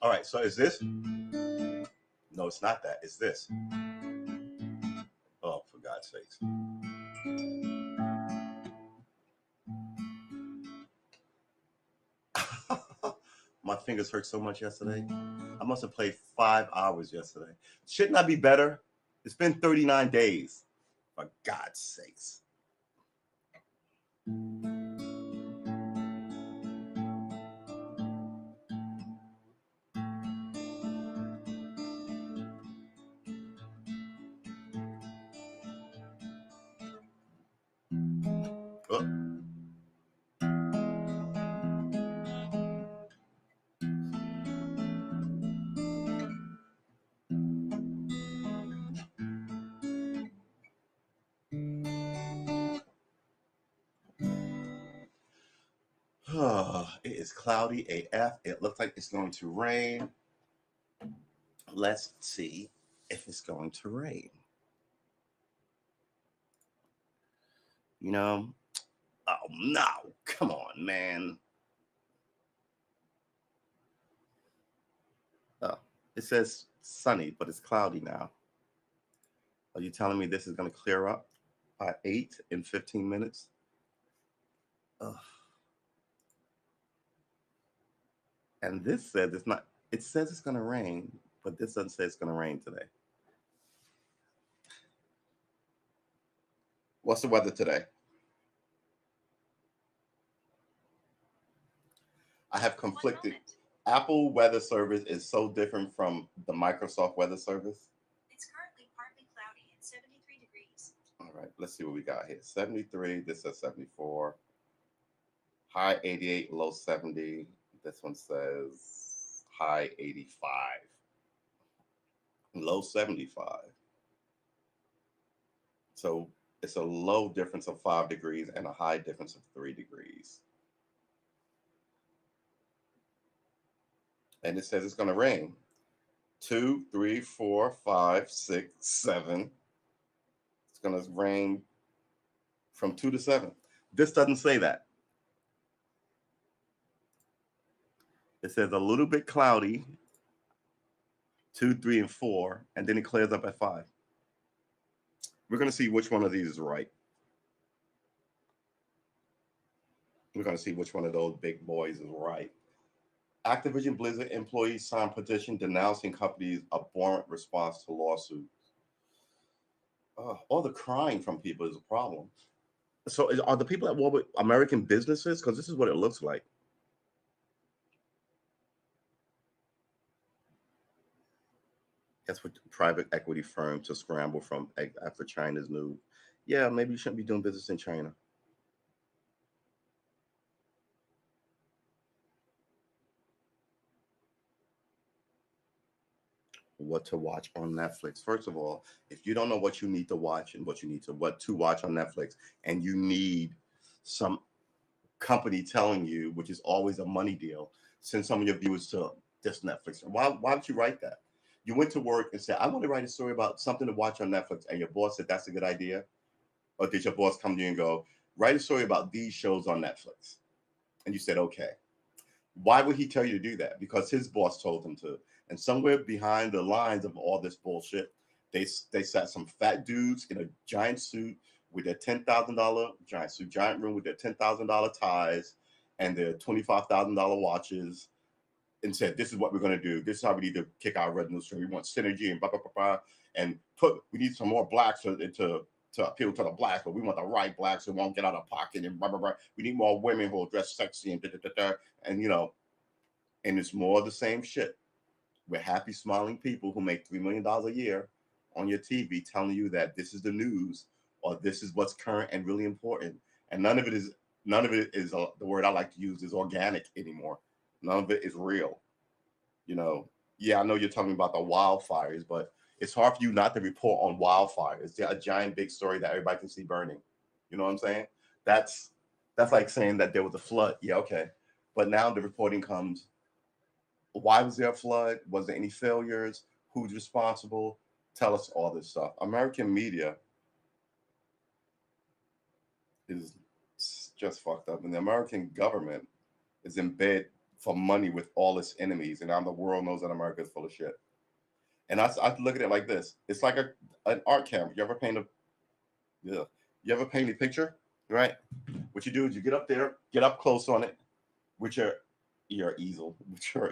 All right, so is this? No, it's not that. It's this. Oh, for God's sakes. My fingers hurt so much yesterday. I must have played 5 hours yesterday. Shouldn't I be better? It's been 39 days. For God's sakes. Oh. It is cloudy AF. It looks like it's going to rain. Let's see if it's going to rain. You know? Oh, no. Come on, man. Oh, it says sunny, but it's cloudy now. Are you telling me this is going to clear up by 8 in 15 minutes? Ugh. And this says it's not, it says it's going to rain, but this doesn't say it's going to rain today. What's the weather today? I have conflicted. Apple weather service is so different from the Microsoft weather service. It's currently partly cloudy and 73 degrees. All right, let's see what we got here. 73, this says 74. High 88, low 70. This one says high 85. Low 75. So it's a low difference of 5 degrees and a high difference of 3 degrees. And it says it's going to rain. 2, 3, 4, 5, 6, 7. It's going to rain from 2 to 7. This doesn't say that. It says a little bit cloudy, 2, 3, and 4, and then it clears up at 5. We're going to see which one of these is right. We're going to see which one of those big boys is right. Activision Blizzard employees signed petition denouncing company's abhorrent response to lawsuits. All the crying from people is a problem. So are the people at war with American businesses? Because this is what it looks like. That's what private equity firm to scramble from after China's news. Yeah, maybe you shouldn't be doing business in China. What to watch on Netflix? First of all, if you don't know what you need to watch and what to watch on Netflix, and you need some company telling you, which is always a money deal, send some of your viewers to this Netflix. Why would you write that? You went to work and said, I want to write a story about something to watch on Netflix, and your boss said that's a good idea? Or did your boss come to you and go, write a story about these shows on Netflix? And you said, okay. Why would he tell you to do that? Because his boss told him to. And somewhere behind the lines of all this bullshit, they sat some fat dudes in a giant suit with their $10,000 giant suit, giant room with their $10,000 ties and their $25,000 watches, and said, "This is what we're going to do. This is how we need to kick our revenue stream. We want synergy and blah blah blah blah, and we need some more blacks to appeal to the blacks, but we want the right blacks who won't get out of pocket and blah blah blah. We need more women who will dress sexy and da da da da, and and it's more of the same shit. We're happy, smiling people who make $3 million a year on your TV telling you that this is the news or this is what's current and really important. And none of it is the word I like to use is organic anymore. None of it is real. Yeah, I know you're talking about the wildfires, but it's hard for you not to report on wildfires. It's a giant big story that everybody can see burning. You know what I'm saying? That's like saying that there was a flood. Yeah, okay. But now the reporting comes, why was there a flood? Was there any failures? Who's responsible? Tell us all this stuff. American media is just fucked up. And the American government is in bed for money with all its enemies. And now the world knows that America is full of shit. And I look at it like this. It's like an art camera. You ever paint a picture, right? What you do is you get up there, get up close on it with your easel.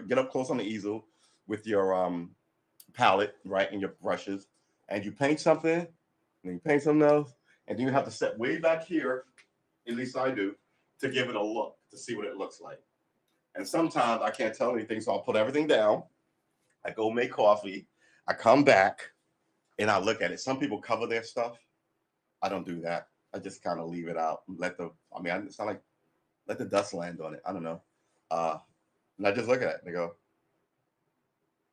Get up close on the easel with your palette, right, and your brushes, and you paint something, and and you paint something else, and then you have to step way back here, at least I do, to give it a look, to see what it looks like. And sometimes I can't tell anything, so I'll put everything down. I go make coffee. I come back, and I look at it. Some people cover their stuff. I don't do that. I just kind of leave it out. It's not like let the dust land on it. I don't know. And I just look at it and I go,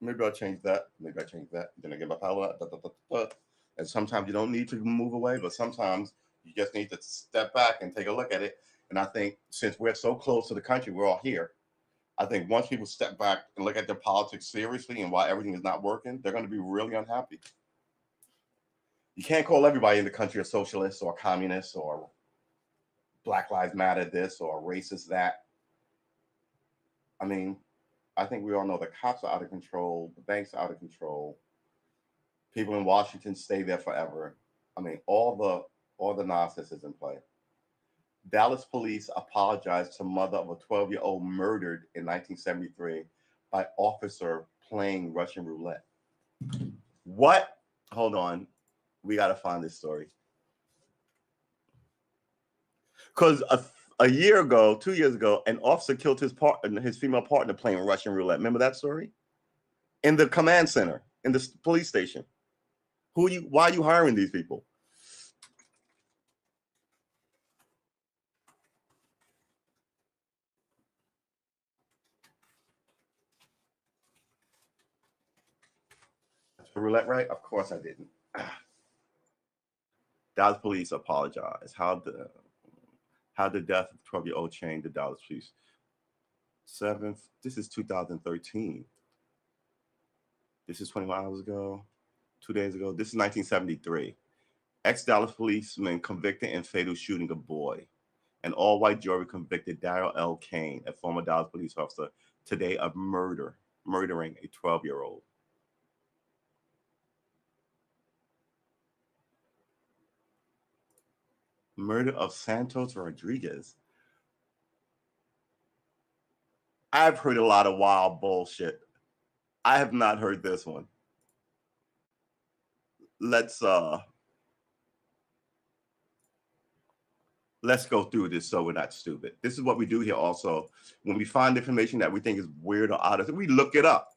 maybe I'll change that. Maybe I change that. Then I get my power out. And sometimes you don't need to move away, but sometimes you just need to step back and take a look at it. And I think since we're so close to the country, we're all here. I think once people step back and look at their politics seriously and why everything is not working, they're going to be really unhappy. You can't call everybody in the country a socialist or a communist or Black Lives Matter this or racist that. I mean, I think we all know the cops are out of control, the banks are out of control. People in Washington stay there forever. I mean, all the nonsense is in play. Dallas police apologized to mother of a 12-year-old murdered in 1973 by officer playing Russian roulette. What? Hold on. We got to find this story. Because a year ago, 2 years ago, an officer killed his female partner playing Russian roulette. Remember that story? In the command center, in the police station. Why are you hiring these people? Roulette, right? Of course I didn't. Dallas police apologize. How the death of 12-year-old change the Dallas police? This is 2013. This is 21 hours ago, 2 days ago. This is 1973. Ex-Dallas policeman convicted in fatal shooting a boy. An all-white jury convicted Daryl L. Kane, a former Dallas police officer, today of murdering a 12-year-old. Murder of Santos Rodriguez. I've heard a lot of wild bullshit. I have not heard this one. Let's go through this so we're not stupid. This is what we do here also. When we find information that we think is weird or odd, we look it up.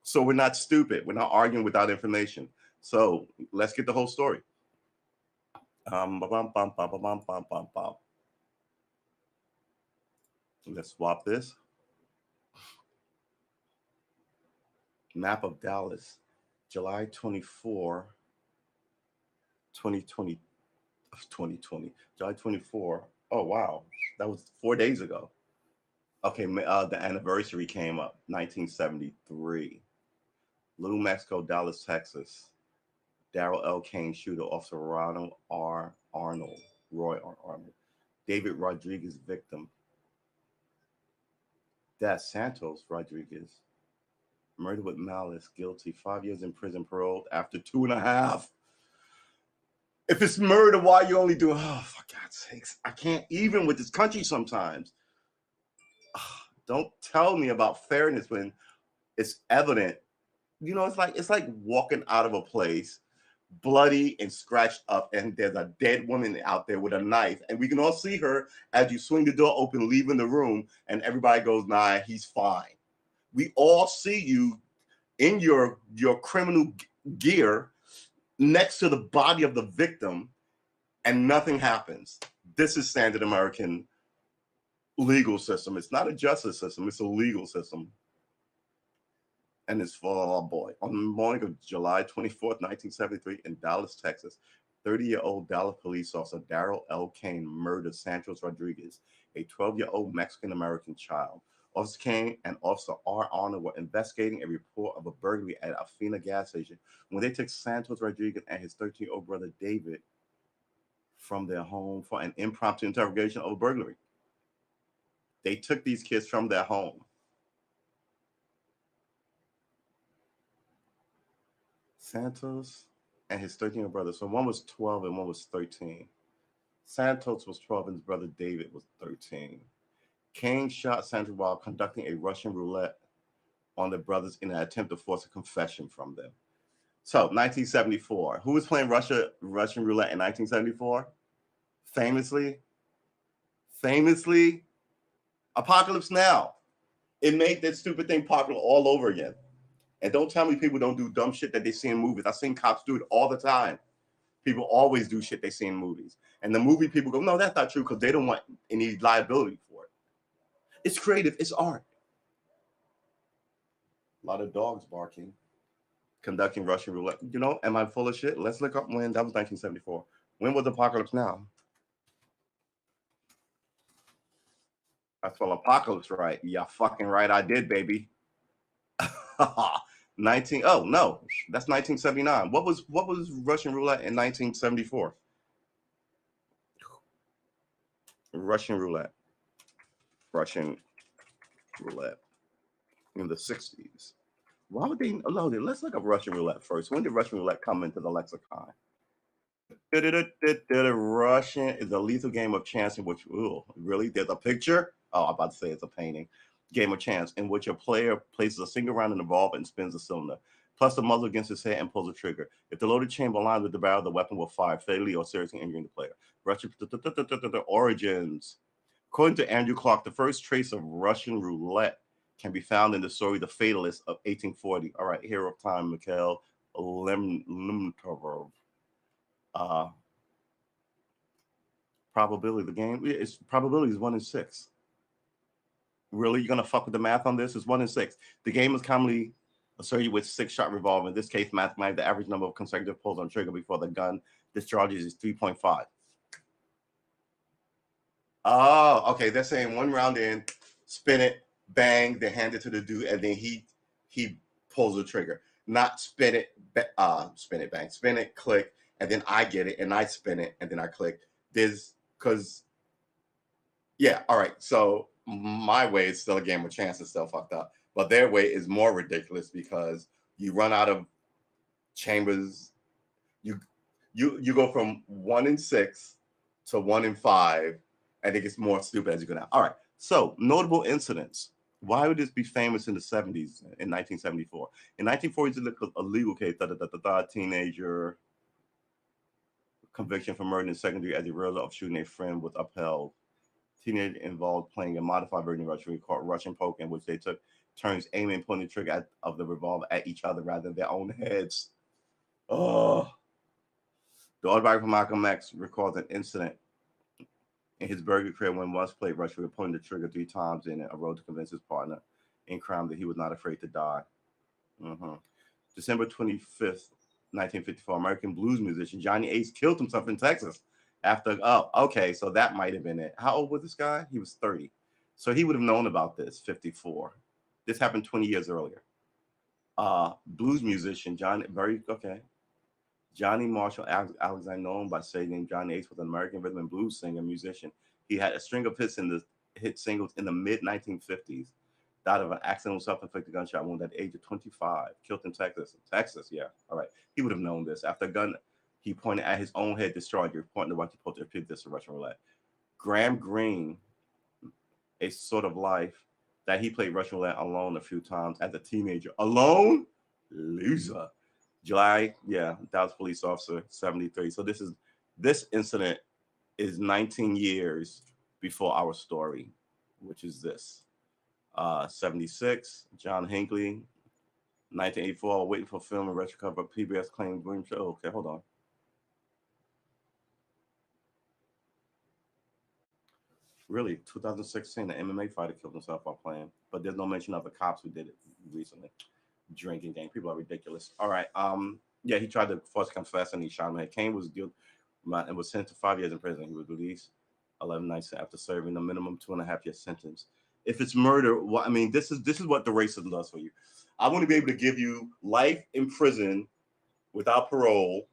So we're not stupid. We're not arguing without information. So let's get the whole story. Let's swap this. Map of Dallas, July 24, 2020. July 24. Oh, wow. That was 4 days ago. Okay, the anniversary came up, 1973. Little Mexico, Dallas, Texas. Daryl L. Kane shooter, Officer Ronald R. Arnold, Roy R. Arnold. David Rodriguez victim. That's Santos Rodriguez. Murder with malice, guilty, 5 years in prison, paroled after 2.5. If it's murder, why you only do? Oh, for God's sakes! I can't even with this country sometimes. Don't tell me about fairness when it's evident. You know, it's like walking out of a place, bloody and scratched up, and there's a dead woman out there with a knife, and we can all see her as you swing the door open, leaving the room, and everybody goes, "Nah, he's fine." We all see you in your criminal gear next to the body of the victim, and nothing happens. This is standard American legal system. It's not a justice system, it's a legal system. And it's for our boy. On the morning of July 24th, 1973, in Dallas, Texas, 30-year-old Dallas police officer Daryl L. Kane murdered Santos Rodriguez, a 12-year-old Mexican-American child. Officer Kane and Officer R. Arnold were investigating a report of a burglary at a Fina gas station when they took Santos Rodriguez and his 13-year-old brother David from their home for an impromptu interrogation of a burglary. They took these kids from their home. Santos and his 13-year-old brother. So one was 12 and one was 13. Santos was 12 and his brother David was 13. Kane shot Santos while conducting a Russian roulette on the brothers in an attempt to force a confession from them. So 1974. Who was playing Russian roulette in 1974? Famously, famously, Apocalypse Now. It made that stupid thing popular all over again. And don't tell me people don't do dumb shit that they see in movies. I've seen cops do it all the time. People always do shit they see in movies. And the movie people go, no, that's not true because they don't want any liability for it. It's creative. It's art. A lot of dogs barking. Conducting Russian roulette. You know, am I full of shit? Let's look up when. That was 1974. When was Apocalypse Now? I spelled Apocalypse right. Yeah, fucking right. I did, baby. 19. Oh no, that's 1979. What was Russian roulette in 1974? Russian roulette. Russian roulette in the 60s. Why would they load it? Let's look up Russian roulette first. When did Russian roulette come into the lexicon? Russian is a lethal game of chance in which, really? There's a picture? Oh, I'm about to say it's a painting. Game of chance in which a player places a single round in the ball and spins the cylinder, plus the muzzle against his head and pulls the trigger. If the loaded chamber aligns with the barrel, the weapon will fire fatally or seriously injuring the player. Russian origins. According to Andrew Clark, the first trace of Russian roulette can be found in the story The Fatalist of 1840. All right, Hero of Time, Mikhail Lemtov. Uh, probability, the game, it's probability is 1 in 6. Really? You're going to fuck with the math on this? It's 1 in 6. The game is commonly associated with 6-shot revolver. In this case, mathematically, the average number of consecutive pulls on trigger before the gun discharges is 3.5. Oh, okay. They're saying 1 round in, spin it, bang, then hand it to the dude, and then he pulls the trigger. Not spin it, bang, spin it, click, and then I get it, and I spin it, and then I click. Yeah, all right. So my way is still a game of chance and still fucked up, but their way is more ridiculous because you run out of chambers. You go from 1 in 6 to 1 in 5, and it gets more stupid as you go down. All right. So notable incidents. Why would this be famous in the 70s in 1974? In 1940s, a legal case, teenager conviction for murder in second degree as a result of shooting a friend was upheld. Teenager involved playing a modified version of Russian called Russian poker, in which they took turns aiming and pointing the trigger of the revolver at each other rather than their own heads. Oh. The autobiographer from Malcolm X recalls an incident in his burger career when once played Russian, pointing the trigger 3 times in a road to convince his partner in crime that he was not afraid to die. December 25th, 1954, American blues musician Johnny Ace killed himself in Texas after, so that might have been it. How old was this guy? He was 30. So he would have known about this, 54. This happened 20 years earlier. Blues musician, Johnny Marshall Alexander, known by say name Johnny Ace, was an American rhythm and blues singer and musician. He had a string of hit singles in the mid-1950s. Died of an accidental self-inflicted gunshot wound at the age of 25. Killed in Texas. Texas, yeah. All right. He would have known this. After a gun he pointed at his own head discharged, reporting to Rocky Post to repeat this to Russian roulette. Graham Greene, A Sort of Life, that he played Russian roulette alone a few times as a teenager. Alone? Loser. July, Dallas police officer, 73. So this incident is 19 years before our story, which is this. 76, John Hinckley, 1984, waiting for film and retro cover, PBS claimed William Show. Okay, hold on. Really, 2016, an MMA fighter killed himself while playing, but there's no mention of the cops who did it recently. Drinking game. People are ridiculous. All right. He tried to force confess and he shot him. Kane was and was sentenced to 5 years in prison. He was released 11 nights after serving a minimum 2.5-year sentence. If it's murder, this is what the racism does for you. I want to be able to give you life in prison without parole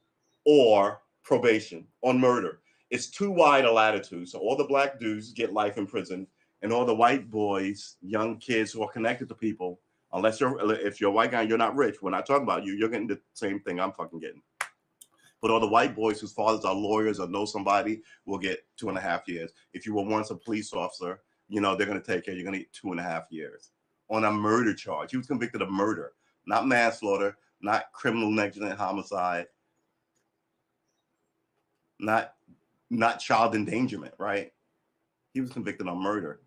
or probation on murder. It's too wide a latitude. So all the black dudes get life in prison, and all the white boys, young kids who are connected to people, if you're a white guy and you're not rich, we're not talking about you, you're getting the same thing I'm fucking getting. But all the white boys whose fathers are lawyers or know somebody will get 2.5 years. If you were once a police officer, they're going to take care. You're going to get 2.5 years on a murder charge. He was convicted of murder, not manslaughter, not criminal negligent homicide, not child endangerment, right? He was convicted on murder.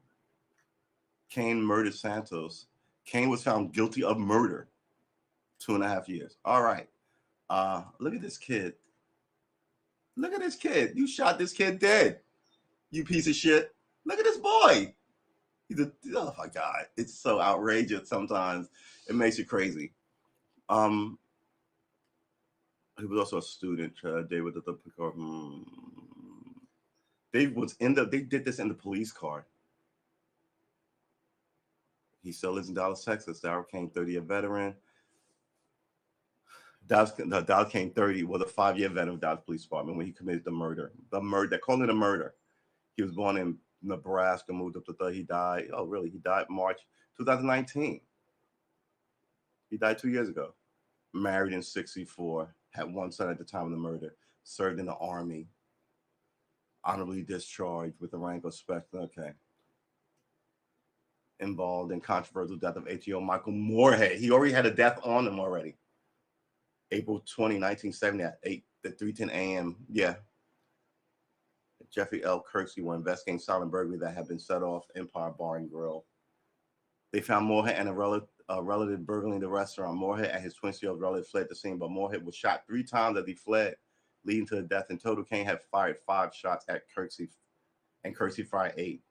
Kane murdered Santos. Kane was found guilty of murder. 2.5 years. All right. Look at this kid. Look at this kid. You shot this kid dead. You piece of shit. Look at this boy. Oh my God. It's so outrageous sometimes. It makes you crazy. He was also a student. David they did this in the police car. He still lives in Dallas, Texas. Darrell Kane, 30-year veteran. Dallas Kane, 30, was a 5-year veteran of Dallas Police Department when he committed the murder. They called it a murder. He was born in Nebraska, moved up to 30. He died. Oh, really? He died March 2019. He died 2 years ago. Married in 64. Had one son at the time of the murder. Served in the Army. Honorably discharged with the rank of Spectre. Okay. Involved in controversial death of ATO Michael Moorhead. He already had a death on him already. April 20, 1970 at 3:10 a.m. Yeah. Jeffrey L. Kirksey were investigating silent burglary that had been set off Empire Bar and Grill. They found Moorhead and a relative burgling the restaurant. Moorhead and his 20-year-old relative fled the scene, but Moorhead was shot 3 times as he fled, leading to the death. In total, Kane had fired 5 shots at Kirksey, and Kirksey fired 8.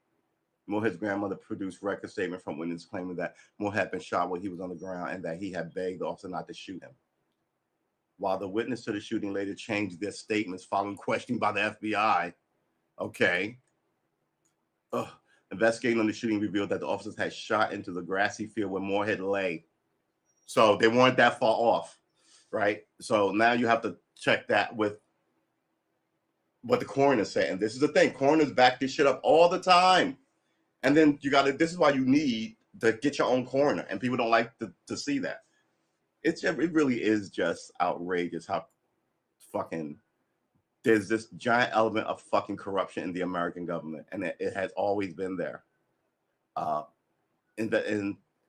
Moorhead's grandmother produced record statement from witnesses claiming that Moorhead had been shot while he was on the ground and that he had begged the officer not to shoot him. While the witness to the shooting later changed their statements following questioning by the FBI. Okay. Investigating on the shooting revealed that the officers had shot into the grassy field where Moorhead lay. So they weren't that far off, right? So now you have to check that with what the coroner said. And this is the thing. Coroners back this shit up all the time. And then this is why you need to get your own coroner. And people don't like to see that. It really is just outrageous how fucking there's this giant element of fucking corruption in the American government, and it has always been there. And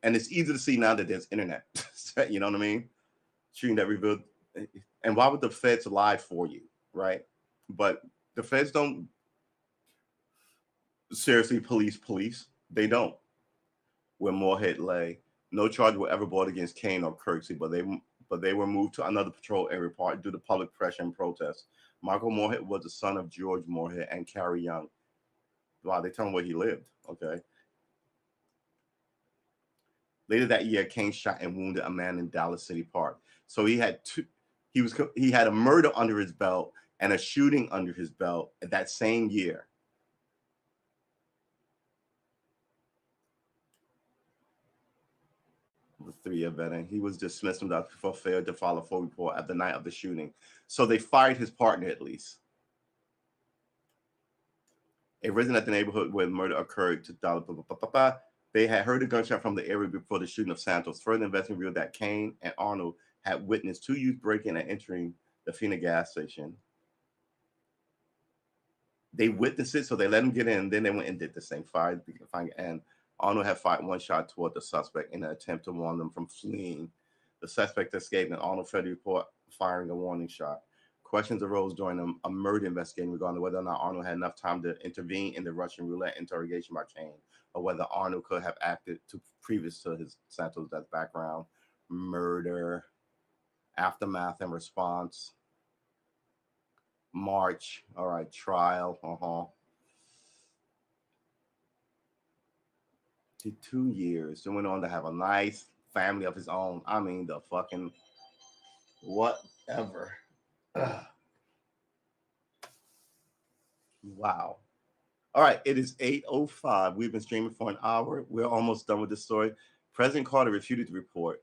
it's easy to see now that there's internet. You know what I mean? Shooting that revealed, and why would the feds lie for you, right? But the feds don't seriously police. They don't. Where Moorhead lay, no charge were ever brought against Kane or Kirksey, but they were moved to another patrol area part due to public pressure and protest. Michael Moorhead was the son of George Moorhead and Carrie Young. Wow, they tell him where he lived. Okay. Later that year, Kane shot and wounded a man in Dallas City Park. So he had he had a murder under his belt and a shooting under his belt that same year. The 3-year veteran. He was dismissed from that for failure to file a full report at the night of the shooting. So they fired his partner at least. A resident at the neighborhood where the murder occurred they had heard a gunshot from the area before the shooting of Santos. Further investigation revealed that Kane and Arnold had witnessed 2 youths breaking and entering the Fina gas station. They witnessed it, so they let him get in. Then they went and did the same fire. And Arnold had fired 1 shot toward the suspect in an attempt to warn them from fleeing. The suspect escaped, and Arnold failed to report firing a warning shot. Questions arose during a murder investigation regarding whether or not Arnold had enough time to intervene in the Russian roulette interrogation by Kane, or whether Arnold could have acted previous to his Santos death background, murder, aftermath and response, March, all right, trial, 2 years. Then went on to have a nice family of his own. I mean, the fucking whatever. Ugh. Wow. All right, it is 8:05. We've been streaming for an hour. We're almost done with this story. President Carter refuted the report.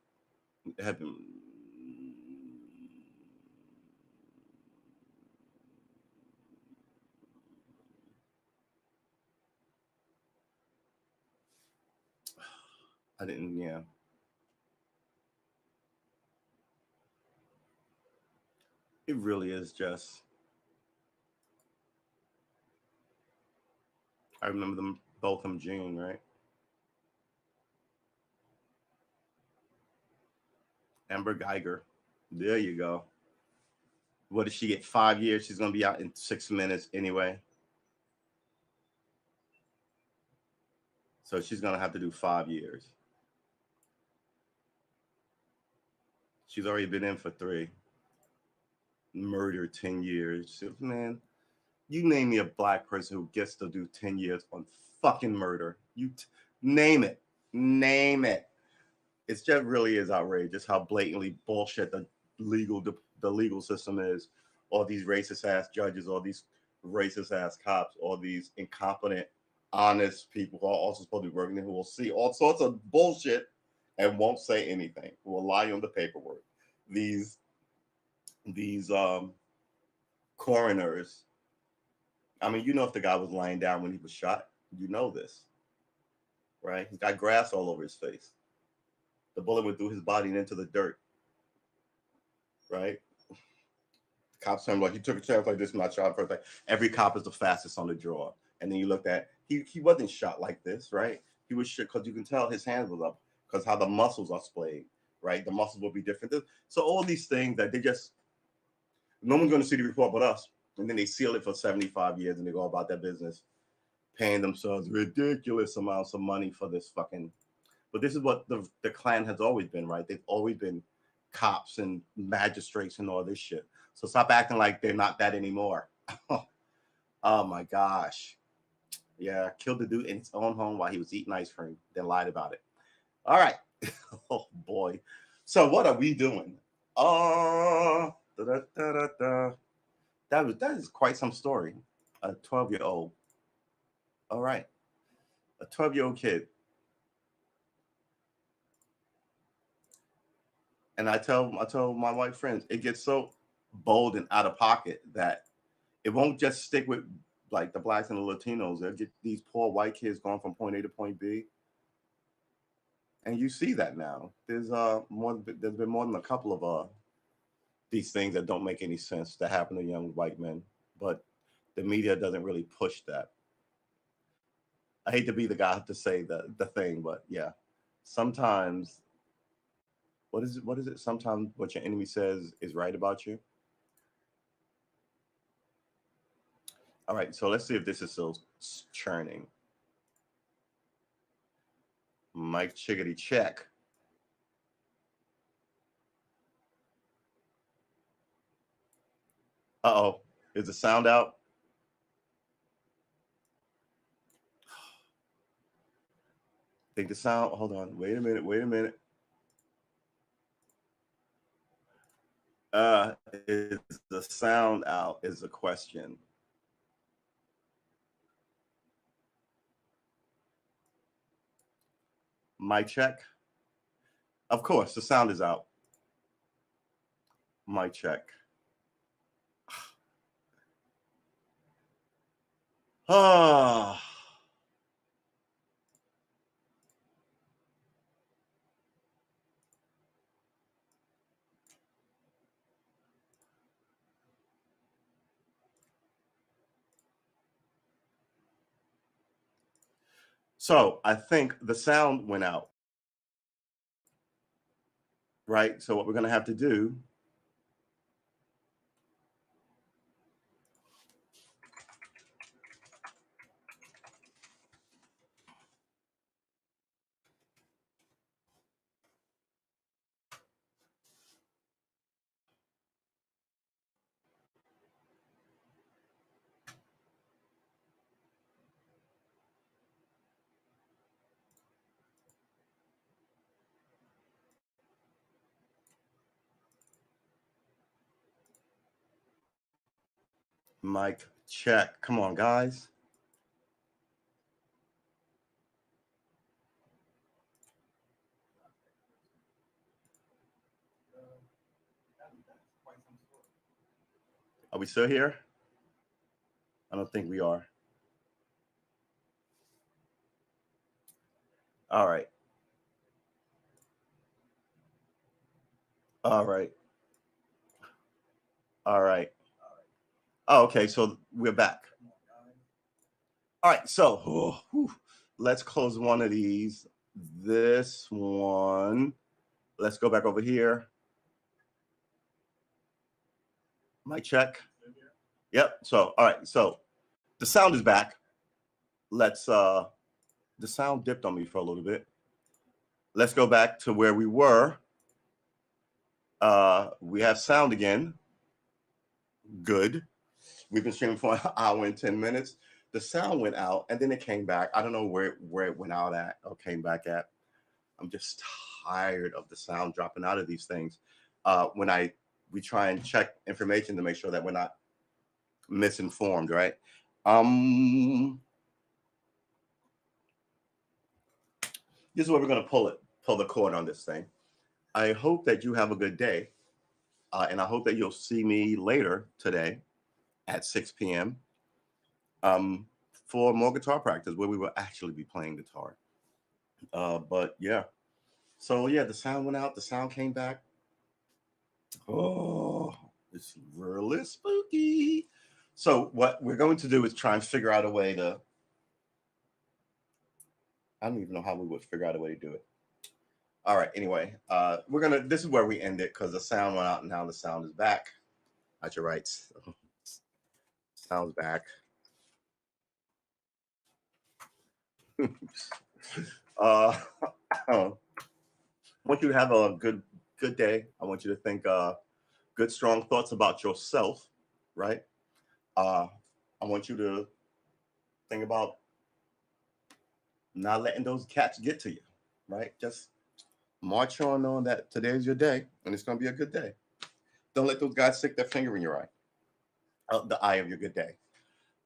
I didn't, yeah. It really is just. I remember them both from June, right? Amber Geiger. There you go. What did she get? 5 years? She's gonna be out in 6 minutes anyway. So she's gonna have to do 5 years. She's already been in for 3. Murder 10 years. Man, you name me a black person who gets to do 10 years on fucking murder. Name it. Name it. It just really is outrageous how blatantly bullshit the legal system is. All these racist ass judges, all these racist ass cops, all these incompetent, honest people who are also supposed to be working there, who will see all sorts of bullshit and won't say anything, who will lie on the paperwork. These coroners. I mean, you know, if the guy was lying down when he was shot, you know this, right? He's got grass all over his face. The bullet went through his body and into the dirt, right? The cops tell him, like, he took a chance like this, not shot first. Like, every cop is the fastest on the draw. And then you looked at, he wasn't shot like this, right? He was shot because you can tell his hands was up because how the muscles are splayed, right? The muscles will be different. So all these things that no one's going to see the report but us. And then they seal it for 75 years and they go about their business, paying themselves ridiculous amounts of money for this fucking. But this is what the Klan has always been, right? They've always been cops and magistrates and all this shit. So stop acting like they're not that anymore. Oh my gosh. Yeah, killed the dude in his own home while he was eating ice cream, then lied about it. All right. Oh boy. So what are we doing? That is quite some story. A 12-year-old. All right. A 12-year-old kid. And I tell my white friends, it gets so bold and out of pocket that it won't just stick with like the blacks and the Latinos. They'll get these poor white kids going from point A to point B. And you see that now. There's been more than a couple of these things that don't make any sense that happen to young white men, but the media doesn't really push that. I hate to be the guy to say the thing, but yeah, sometimes what is it? Sometimes what your enemy says is right about you. All right, so let's see if this is still churning. Mike Chickadee check. Uh-oh, is the sound out? Think the sound, hold on, wait a minute. Is the sound out is the question. Mic check. Of course, the sound is out. Mic check. Ah. So I think the sound went out. Right? So what we're going to have to do mic check. Come on, guys. Are we still here? I don't think we are. All right. All right. All right. Oh, okay. So we're back. All right. So let's close one of these. This one. Let's go back over here. Mic check. Yep. So, all right. So the sound is back. Let's the sound dipped on me for a little bit. Let's go back to where we were. We have sound again. Good. We've been streaming for an hour and 10 minutes. The sound went out and then it came back. I don't know where it went out at or came back at. I'm just tired of the sound dropping out of these things. When we try and check information to make sure that we're not misinformed, right? This is where we're gonna pull the cord on this thing. I hope that you have a good day, and I hope that you'll see me later today at 6 p.m. For more guitar practice where we will actually be playing guitar. But yeah, so yeah, the sound went out, the sound came back. Oh, it's really spooky. So what we're going to do is try and figure out a way to. I don't even know how we would figure out a way to do it. All right. Anyway, This is where we end it because the sound went out and now the sound is back. At your rights. Sounds back. I want you to have a good day. I want you to think good, strong thoughts about yourself, right? I want you to think about not letting those cats get to you, right? Just march on knowing that today's your day and it's going to be a good day. Don't let those guys stick their finger in your eye, the eye of your good day.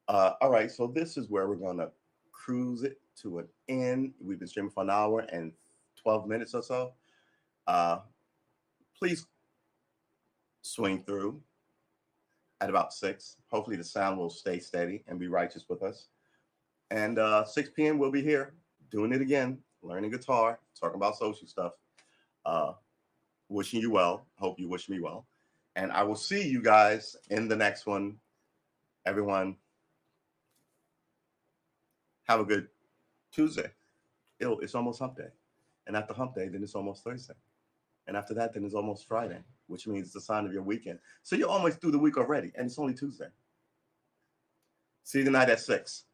All right, so this is where we're going to cruise it to an end. We've been streaming for an hour and 12 minutes or so. Please swing through at about 6. Hopefully the sound will stay steady and be righteous with us. And 6 p.m. we'll be here doing it again, learning guitar, talking about social stuff. Wishing you well. Hope you wish me well. And I will see you guys in the next one. Everyone, have a good Tuesday. It's almost hump day. And after hump day, then it's almost Thursday. And after that, then it's almost Friday, which means it's the sign of your weekend. So you're almost through the week already, and it's only Tuesday. See you tonight at 6.